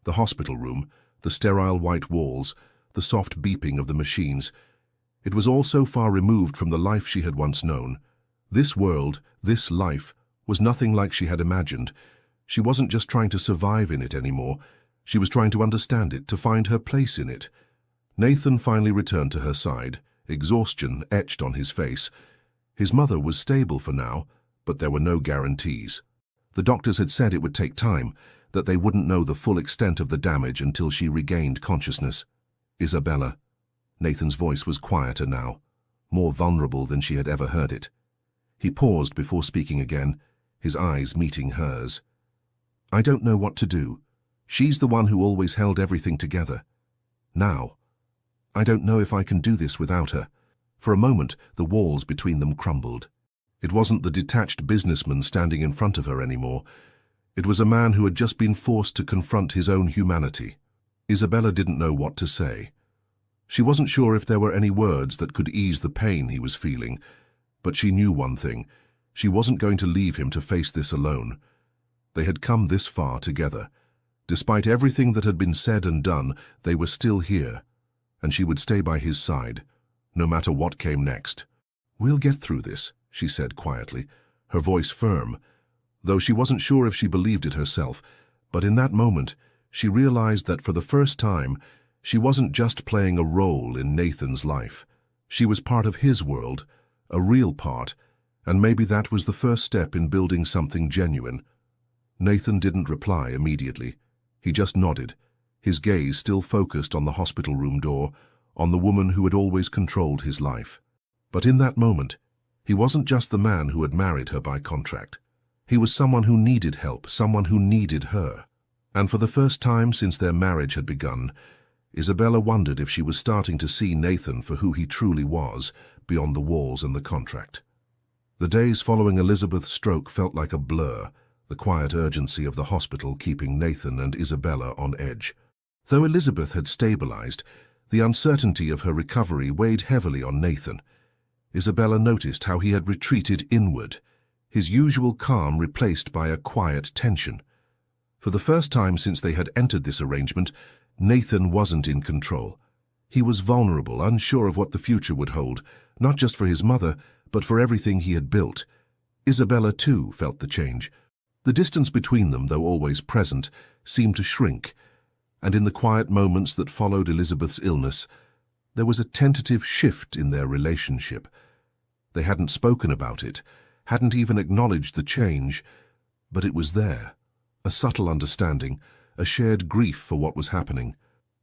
Speaker 1: The hospital room, the sterile white walls, the soft beeping of the machines. It was all so far removed from the life she had once known. This world, this life, was nothing like she had imagined. She wasn't just trying to survive in it anymore. She was trying to understand it, to find her place in it. Nathan finally returned to her side, exhaustion etched on his face. His mother was stable for now, but there were no guarantees. The doctors had said it would take time, that they wouldn't know the full extent of the damage until she regained consciousness. Isabella. Nathan's voice was quieter now, more vulnerable than she had ever heard it. He paused before speaking again, his eyes meeting hers. I don't know what to do. She's the one who always held everything together. Now, I don't know if I can do this without her. For a moment, the walls between them crumbled. It wasn't the detached businessman standing in front of her anymore. It was a man who had just been forced to confront his own humanity. Isabella didn't know what to say. She wasn't sure if there were any words that could ease the pain he was feeling, but she knew one thing. She wasn't going to leave him to face this alone. They had come this far together. Despite everything that had been said and done, they were still here, and she would stay by his side, no matter what came next. We'll get through this, she said quietly, her voice firm, though she wasn't sure if she believed it herself. But in that moment, she realized that for the first time, she wasn't just playing a role in Nathan's life. She was part of his world, a real part, and maybe that was the first step in building something genuine. Nathan didn't reply immediately. He just nodded, his gaze still focused on the hospital room door, on the woman who had always controlled his life. But in that moment, he wasn't just the man who had married her by contract. He was someone who needed help, someone who needed her. And for the first time since their marriage had begun, Isabella wondered if she was starting to see Nathan for who he truly was, beyond the walls and the contract. The days following Elizabeth's stroke felt like a blur, the quiet urgency of the hospital keeping Nathan and Isabella on edge. Though Elizabeth had stabilized, the uncertainty of her recovery weighed heavily on Nathan. Isabella noticed how he had retreated inward, his usual calm replaced by a quiet tension. For the first time since they had entered this arrangement, Nathan wasn't in control. He was vulnerable, unsure of what the future would hold, not just for his mother, but for everything he had built. Isabella, too, felt the change. The distance between them, though always present, seemed to shrink, and in the quiet moments that followed Elizabeth's illness, there was a tentative shift in their relationship. They hadn't spoken about it, hadn't even acknowledged the change, but it was there, a subtle understanding, a shared grief for what was happening.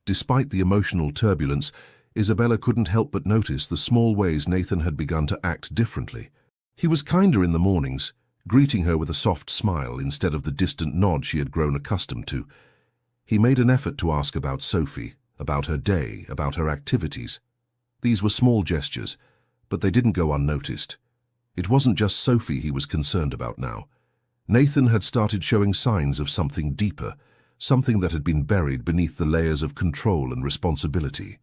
Speaker 1: Despite the emotional turbulence, Isabella couldn't help but notice the small ways Nathan had begun to act differently. He was kinder in the mornings, greeting her with a soft smile instead of the distant nod she had grown accustomed to. He made an effort to ask about Sophie, about her day, about her activities. These were small gestures, but they didn't go unnoticed. It wasn't just Sophie he was concerned about now. Nathan had started showing signs of something deeper, something that had been buried beneath the layers of control and responsibility.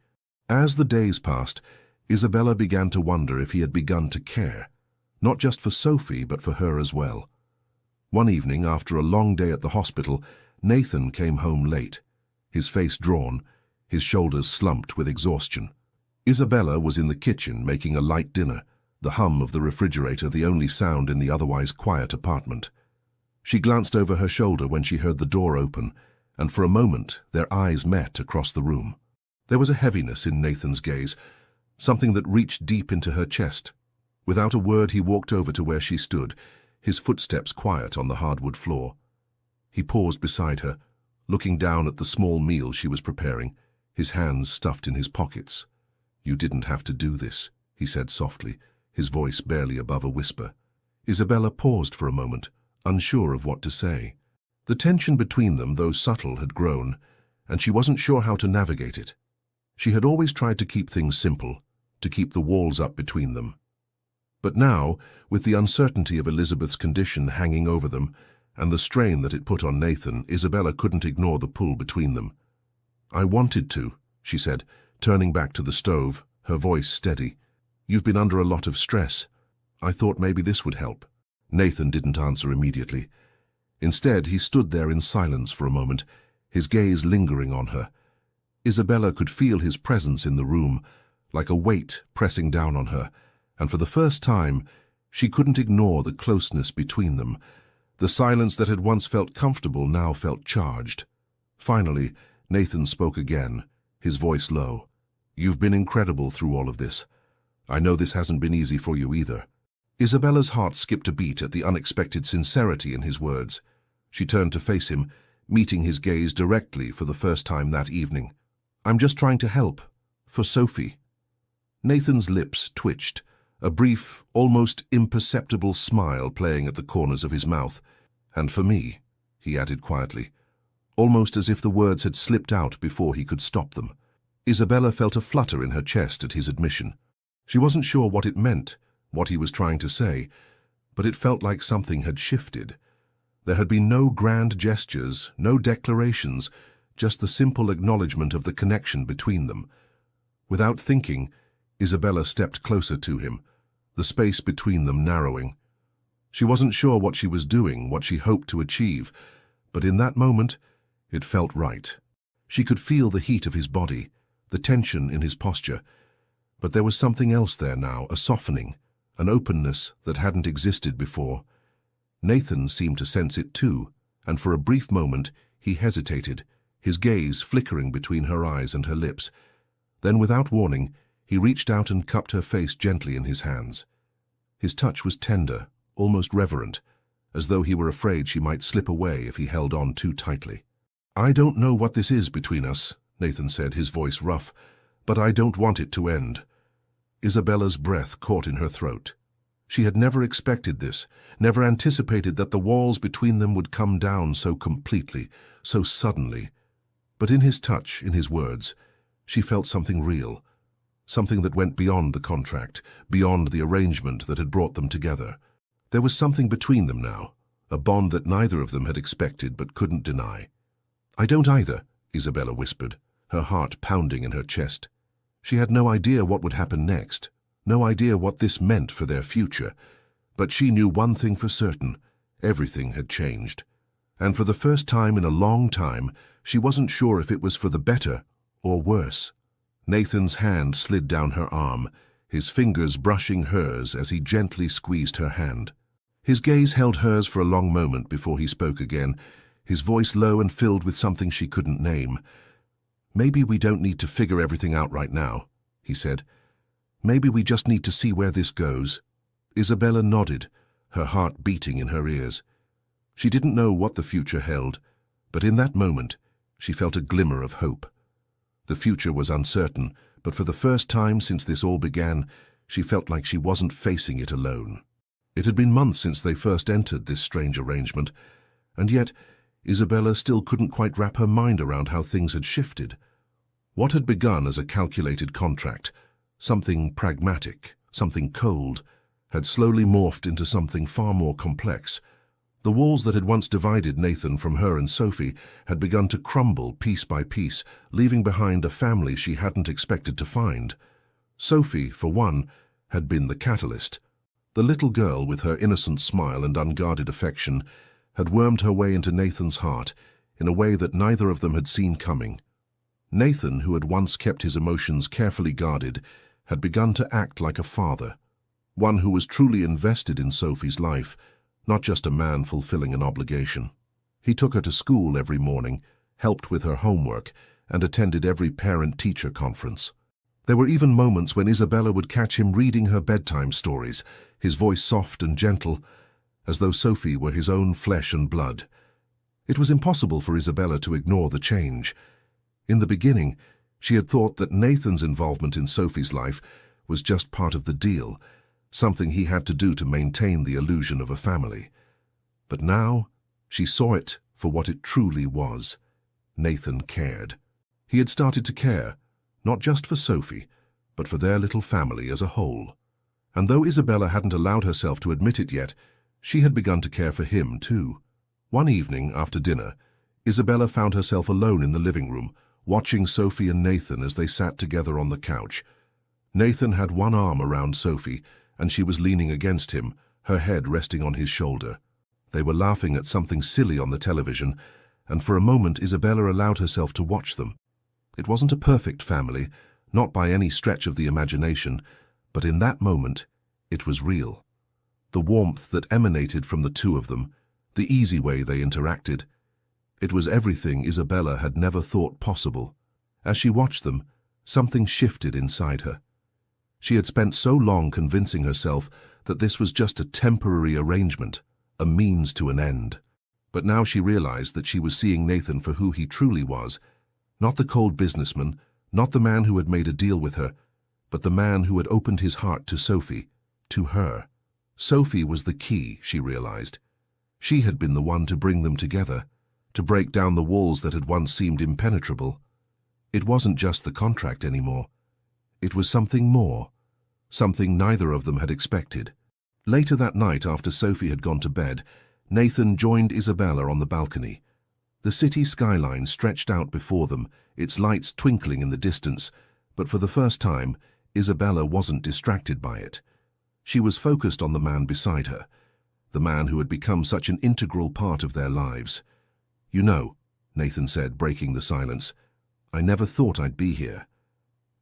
Speaker 1: As the days passed, Isabella began to wonder if he had begun to care, not just for Sophie but for her as well. One evening, after a long day at the hospital, Nathan came home late, his face drawn, his shoulders slumped with exhaustion. Isabella was in the kitchen making a light dinner, the hum of the refrigerator the only sound in the otherwise quiet apartment. She glanced over her shoulder when she heard the door open, and for a moment their eyes met across the room. There was a heaviness in Nathan's gaze, something that reached deep into her chest. Without a word he walked over to where she stood, his footsteps quiet on the hardwood floor. He paused beside her, looking down at the small meal she was preparing, his hands stuffed in his pockets. "You didn't have to do this," he said softly, his voice barely above a whisper. Isabella paused for a moment, unsure of what to say. The tension between them, though subtle, had grown, and she wasn't sure how to navigate it. She had always tried to keep things simple, to keep the walls up between them. But now, with the uncertainty of Elizabeth's condition hanging over them, and the strain that it put on Nathan, Isabella couldn't ignore the pull between them. "I wanted to," she said, turning back to the stove, her voice steady. "You've been under a lot of stress. I thought maybe this would help." Nathan didn't answer immediately. Instead, he stood there in silence for a moment, his gaze lingering on her. Isabella could feel his presence in the room, like a weight pressing down on her, and for the first time, she couldn't ignore the closeness between them. The silence that had once felt comfortable now felt charged. Finally, Nathan spoke again, his voice low. "You've been incredible through all of this. I know this hasn't been easy for you either." Isabella's heart skipped a beat at the unexpected sincerity in his words. She turned to face him, meeting his gaze directly for the first time that evening. "I'm just trying to help. For Sophie." Nathan's lips twitched, a brief, almost imperceptible smile playing at the corners of his mouth. "And for me," he added quietly, almost as if the words had slipped out before he could stop them. Isabella felt a flutter in her chest at his admission. She wasn't sure what it meant, what he was trying to say, but it felt like something had shifted. There had been no grand gestures, no declarations, just the simple acknowledgement of the connection between them. Without thinking, Isabella stepped closer to him, the space between them narrowing. She wasn't sure what she was doing, what she hoped to achieve, but in that moment, it felt right. She could feel the heat of his body, the tension in his posture, but there was something else there now, a softening, an openness that hadn't existed before. Nathan seemed to sense it too, and for a brief moment he hesitated, his gaze flickering between her eyes and her lips. Then, without warning, he reached out and cupped her face gently in his hands. His touch was tender, almost reverent, as though he were afraid she might slip away if he held on too tightly. "I don't know what this is between us," Nathan said, his voice rough, "but I don't want it to end." Isabella's breath caught in her throat. She had never expected this, never anticipated that the walls between them would come down so completely, so suddenly. But in his touch, in his words, she felt something real, something that went beyond the contract, beyond the arrangement that had brought them together. There was something between them now, a bond that neither of them had expected but couldn't deny. "I don't either," Isabella whispered, her heart pounding in her chest. She had no idea what would happen next, no idea what this meant for their future, but she knew one thing for certain: everything had changed. And for the first time in a long time, she wasn't sure if it was for the better or worse. Nathan's hand slid down her arm, his fingers brushing hers as he gently squeezed her hand. His gaze held hers for a long moment before he spoke again, his voice low and filled with something she couldn't name. "Maybe we don't need to figure everything out right now," he said. "Maybe we just need to see where this goes." Isabella nodded, her heart beating in her ears. She didn't know what the future held, but in that moment, she felt a glimmer of hope. The future was uncertain, but for the first time since this all began, she felt like she wasn't facing it alone. It had been months since they first entered this strange arrangement, and yet Isabella still couldn't quite wrap her mind around how things had shifted. What had begun as a calculated contract, something pragmatic, something cold, had slowly morphed into something far more complex. The walls that had once divided Nathan from her and Sophie had begun to crumble piece by piece, leaving behind a family she hadn't expected to find. Sophie, for one, had been the catalyst. The little girl, with her innocent smile and unguarded affection, had wormed her way into Nathan's heart in a way that neither of them had seen coming. Nathan, who had once kept his emotions carefully guarded, had begun to act like a father, one who was truly invested in Sophie's life, not just a man fulfilling an obligation. He took her to school every morning, helped with her homework, and attended every parent-teacher conference. There were even moments when Isabella would catch him reading her bedtime stories, his voice soft and gentle, as though Sophie were his own flesh and blood. It was impossible for Isabella to ignore the change. In the beginning, she had thought that Nathan's involvement in Sophie's life was just part of the deal, something he had to do to maintain the illusion of a family. But now, she saw it for what it truly was. Nathan cared. He had started to care, not just for Sophie, but for their little family as a whole. And though Isabella hadn't allowed herself to admit it yet, she had begun to care for him too. One evening after dinner, Isabella found herself alone in the living room, watching Sophie and Nathan as they sat together on the couch. Nathan had one arm around Sophie, and she was leaning against him, her head resting on his shoulder. They were laughing at something silly on the television, and for a moment Isabella allowed herself to watch them. It wasn't a perfect family, not by any stretch of the imagination, but in that moment, it was real. The warmth that emanated from the two of them, the easy way they interacted, it was everything Isabella had never thought possible. As she watched them, something shifted inside her. She had spent so long convincing herself that this was just a temporary arrangement, a means to an end. But now she realized that she was seeing Nathan for who he truly was, not the cold businessman, not the man who had made a deal with her, but the man who had opened his heart to Sophie, to her. Sophie was the key, she realized. She had been the one to bring them together, to break down the walls that had once seemed impenetrable. It wasn't just the contract anymore. It was something more, something neither of them had expected. Later that night, after Sophie had gone to bed, Nathan joined Isabella on the balcony. The city skyline stretched out before them, its lights twinkling in the distance, but for the first time, Isabella wasn't distracted by it. She was focused on the man beside her, the man who had become such an integral part of their lives. "You know," Nathan said, breaking the silence, "I never thought I'd be here.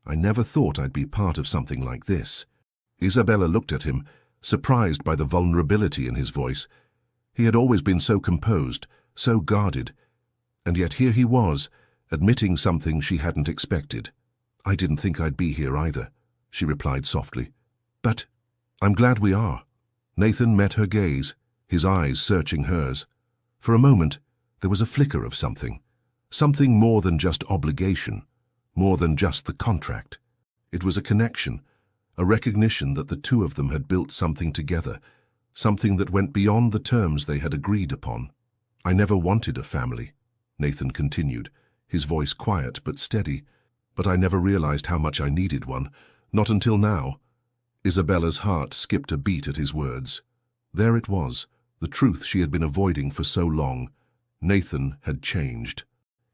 Speaker 1: I never thought I'd be part of something like this." Isabella looked at him, surprised by the vulnerability in his voice. He had always been so composed, so guarded, and yet here he was, admitting something she hadn't expected. "I didn't think I'd be here either," she replied softly. "But I'm glad we are." Nathan met her gaze, his eyes searching hers. For a moment, there was a flicker of something more than just obligation, more than just the contract. It was a connection, a recognition that the two of them had built something together, something that went beyond the terms they had agreed upon. "I never wanted a family," Nathan continued, his voice quiet but steady, "but I never realized how much I needed one, not until now." Isabella's heart skipped a beat at his words. There it was, the truth she had been avoiding for so long. Nathan had changed.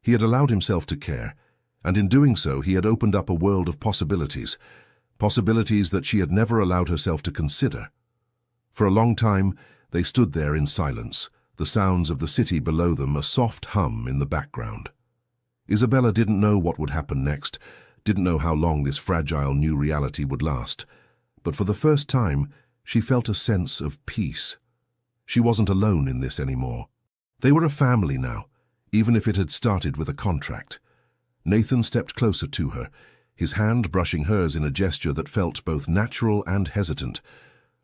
Speaker 1: He had allowed himself to care, and in doing so he had opened up a world of possibilities, possibilities that she had never allowed herself to consider. For a long time, they stood there in silence, the sounds of the city below them a soft hum in the background. Isabella didn't know what would happen next, didn't know how long this fragile new reality would last. But for the first time, she felt a sense of peace. She wasn't alone in this anymore. They were a family now, even if it had started with a contract. Nathan stepped closer to her, his hand brushing hers in a gesture that felt both natural and hesitant.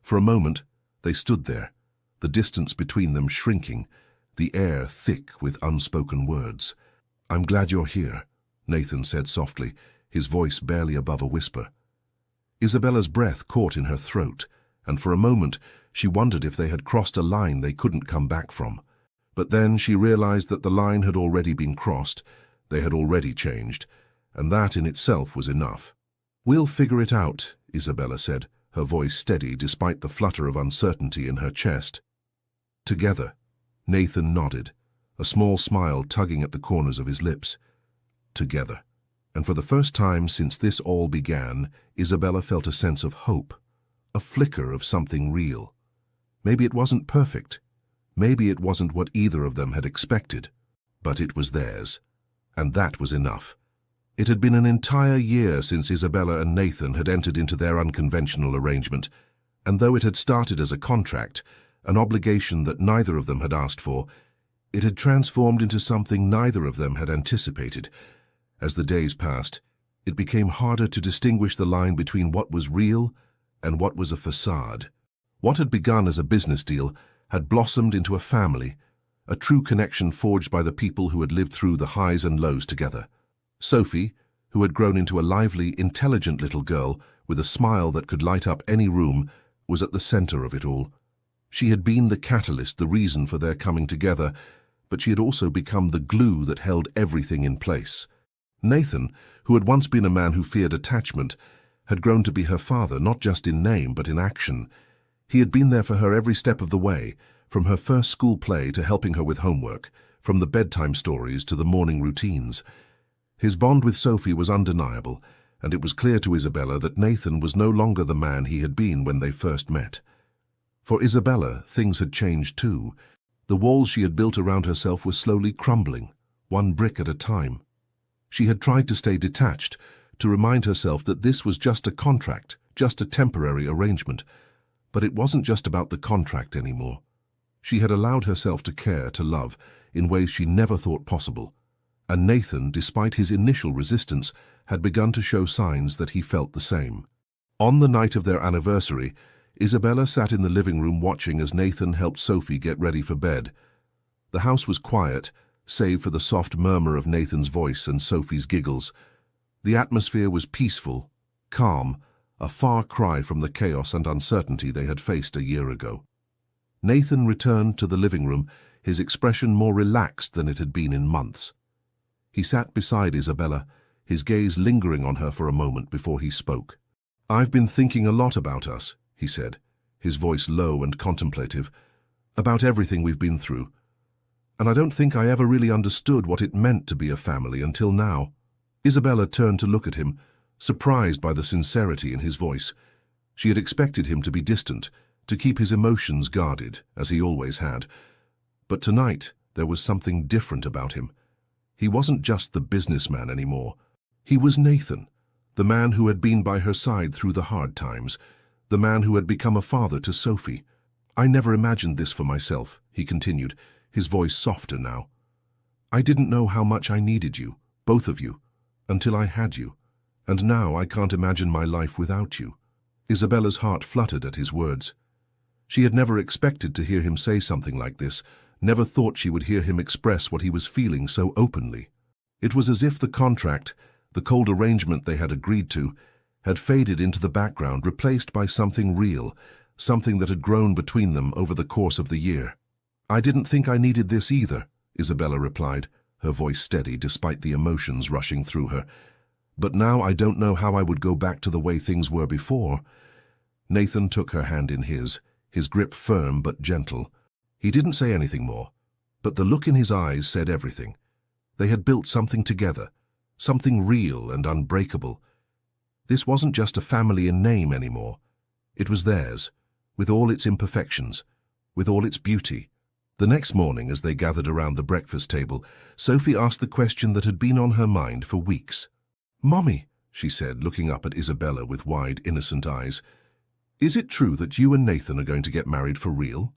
Speaker 1: For a moment, they stood there, the distance between them shrinking, the air thick with unspoken words. "I'm glad you're here," Nathan said softly, his voice barely above a whisper. Isabella's breath caught in her throat, and for a moment she wondered if they had crossed a line they couldn't come back from. But then she realized that the line had already been crossed, they had already changed, and that in itself was enough. "We'll figure it out," Isabella said, her voice steady despite the flutter of uncertainty in her chest. Together. Nathan nodded, a small smile tugging at the corners of his lips. Together. And for the first time since this all began, Isabella felt a sense of hope, a flicker of something real. Maybe it wasn't perfect. Maybe it wasn't what either of them had expected, but it was theirs. And that was enough. It had been an entire year since Isabella and Nathan had entered into their unconventional arrangement, and though it had started as a contract, an obligation that neither of them had asked for, it had transformed into something neither of them had anticipated. As the days passed, it became harder to distinguish the line between what was real and what was a facade. What had begun as a business deal had blossomed into a family, a true connection forged by the people who had lived through the highs and lows together. Sophie, who had grown into a lively, intelligent little girl with a smile that could light up any room, was at the center of it all. She had been the catalyst, the reason for their coming together, but she had also become the glue that held everything in place. Nathan, who had once been a man who feared attachment, had grown to be her father not just in name but in action. He had been there for her every step of the way, from her first school play to helping her with homework, from the bedtime stories to the morning routines. His bond with Sophie was undeniable, and it was clear to Isabella that Nathan was no longer the man he had been when they first met. For Isabella, things had changed too. The walls she had built around herself were slowly crumbling, one brick at a time. She had tried to stay detached, to remind herself that this was just a contract, just a temporary arrangement. But it wasn't just about the contract anymore. She had allowed herself to care, to love, in ways she never thought possible. And Nathan, despite his initial resistance, had begun to show signs that he felt the same. On the night of their anniversary, Isabella sat in the living room watching as Nathan helped Sophie get ready for bed. The house was quiet, save for the soft murmur of Nathan's voice and Sophie's giggles. The atmosphere was peaceful, calm, a far cry from the chaos and uncertainty they had faced a year ago. Nathan returned to the living room, his expression more relaxed than it had been in months. He sat beside Isabella, his gaze lingering on her for a moment before he spoke. "I've been thinking a lot about us," he said, his voice low and contemplative, "about everything we've been through. And I don't think I ever really understood what it meant to be a family until now." Isabella turned to look at him, surprised by the sincerity in his voice. She had expected him to be distant, to keep his emotions guarded, as he always had. But tonight there was something different about him. He wasn't just the businessman anymore. He was Nathan, the man who had been by her side through the hard times, the man who had become a father to Sophie. "I never imagined this for myself," he continued, his voice softer now. "I didn't know how much I needed you, both of you, until I had you. And now I can't imagine my life without you." Isabella's heart fluttered at his words. She had never expected to hear him say something like this, never thought she would hear him express what he was feeling so openly. It was as if the contract, the cold arrangement they had agreed to, had faded into the background, replaced by something real, something that had grown between them over the course of the year. "I didn't think I needed this either," Isabella replied, her voice steady despite the emotions rushing through her. "But now I don't know how I would go back to the way things were before." Nathan took her hand in his grip firm but gentle. He didn't say anything more, but the look in his eyes said everything. They had built something together, something real and unbreakable. This wasn't just a family in name anymore. It was theirs, with all its imperfections, with all its beauty. The next morning, as they gathered around the breakfast table, Sophie asked the question that had been on her mind for weeks. "Mommy," she said, looking up at Isabella with wide, innocent eyes, "is it true that you and Nathan are going to get married for real?"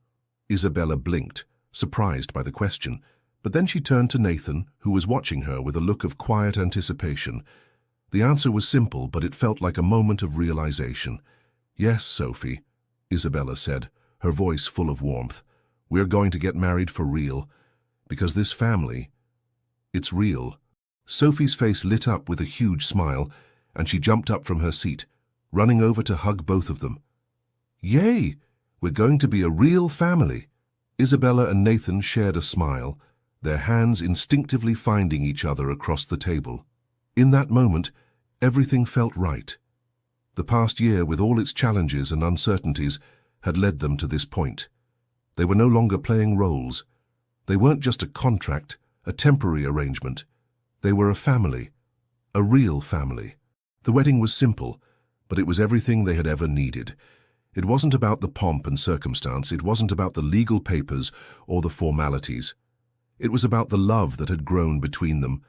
Speaker 1: Isabella blinked, surprised by the question, but then she turned to Nathan, who was watching her with a look of quiet anticipation. The answer was simple, but it felt like a moment of realization. "Yes, Sophie," Isabella said, her voice full of warmth. "We're going to get married for real, because this family, it's real." Sophie's face lit up with a huge smile, and she jumped up from her seat, running over to hug both of them. "Yay! We're going to be a real family." Isabella and Nathan shared a smile, their hands instinctively finding each other across the table. In that moment, everything felt right. The past year, with all its challenges and uncertainties, had led them to this point. They were no longer playing roles. They weren't just a contract, a temporary arrangement. They were a family, a real family. The wedding was simple, but it was everything they had ever needed. It wasn't about the pomp and circumstance. It wasn't about the legal papers or the formalities. It was about the love that had grown between them,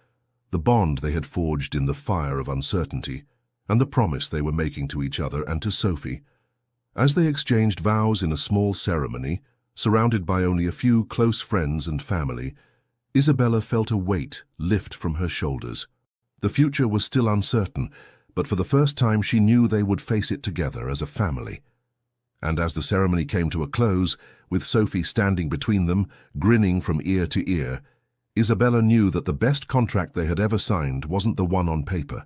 Speaker 1: the bond they had forged in the fire of uncertainty, and the promise they were making to each other and to Sophie. As they exchanged vows in a small ceremony, surrounded by only a few close friends and family, Isabella felt a weight lift from her shoulders. The future was still uncertain, but for the first time she knew they would face it together as a family. And as the ceremony came to a close, with Sophie standing between them, grinning from ear to ear, Isabella knew that the best contract they had ever signed wasn't the one on paper.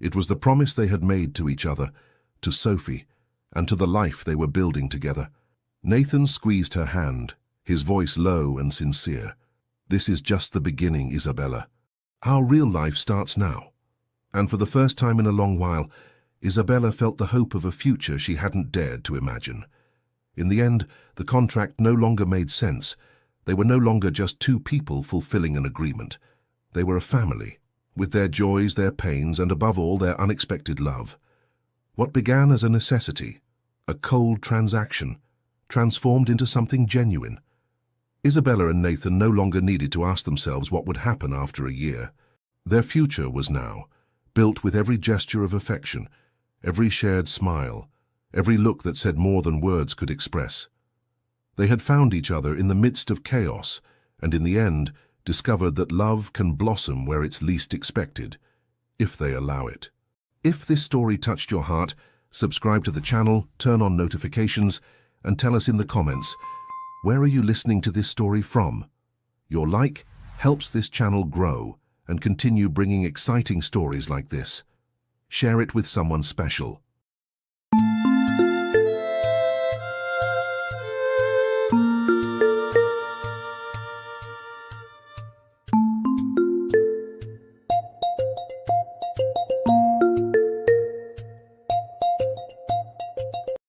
Speaker 1: It was the promise they had made to each other, to Sophie, and to the life they were building together. Nathan squeezed her hand, his voice low and sincere. "This is just the beginning, Isabella. Our real life starts now." And for the first time in a long while, Isabella felt the hope of a future she hadn't dared to imagine. In the end, the contract no longer made sense. They were no longer just two people fulfilling an agreement. They were a family, with their joys, their pains, and above all, their unexpected love. What began as a necessity, a cold transaction, transformed into something genuine. Isabella and Nathan no longer needed to ask themselves what would happen after a year. Their future was now, built with every gesture of affection, every shared smile, every look that said more than words could express. They had found each other in the midst of chaos, and in the end, discovered that love can blossom where it's least expected, if they allow it. If this story touched your heart, subscribe to the channel, turn on notifications, and tell us in the comments, where are you listening to this story from? Your like helps this channel grow and continue bringing exciting stories like this. Share it with someone special.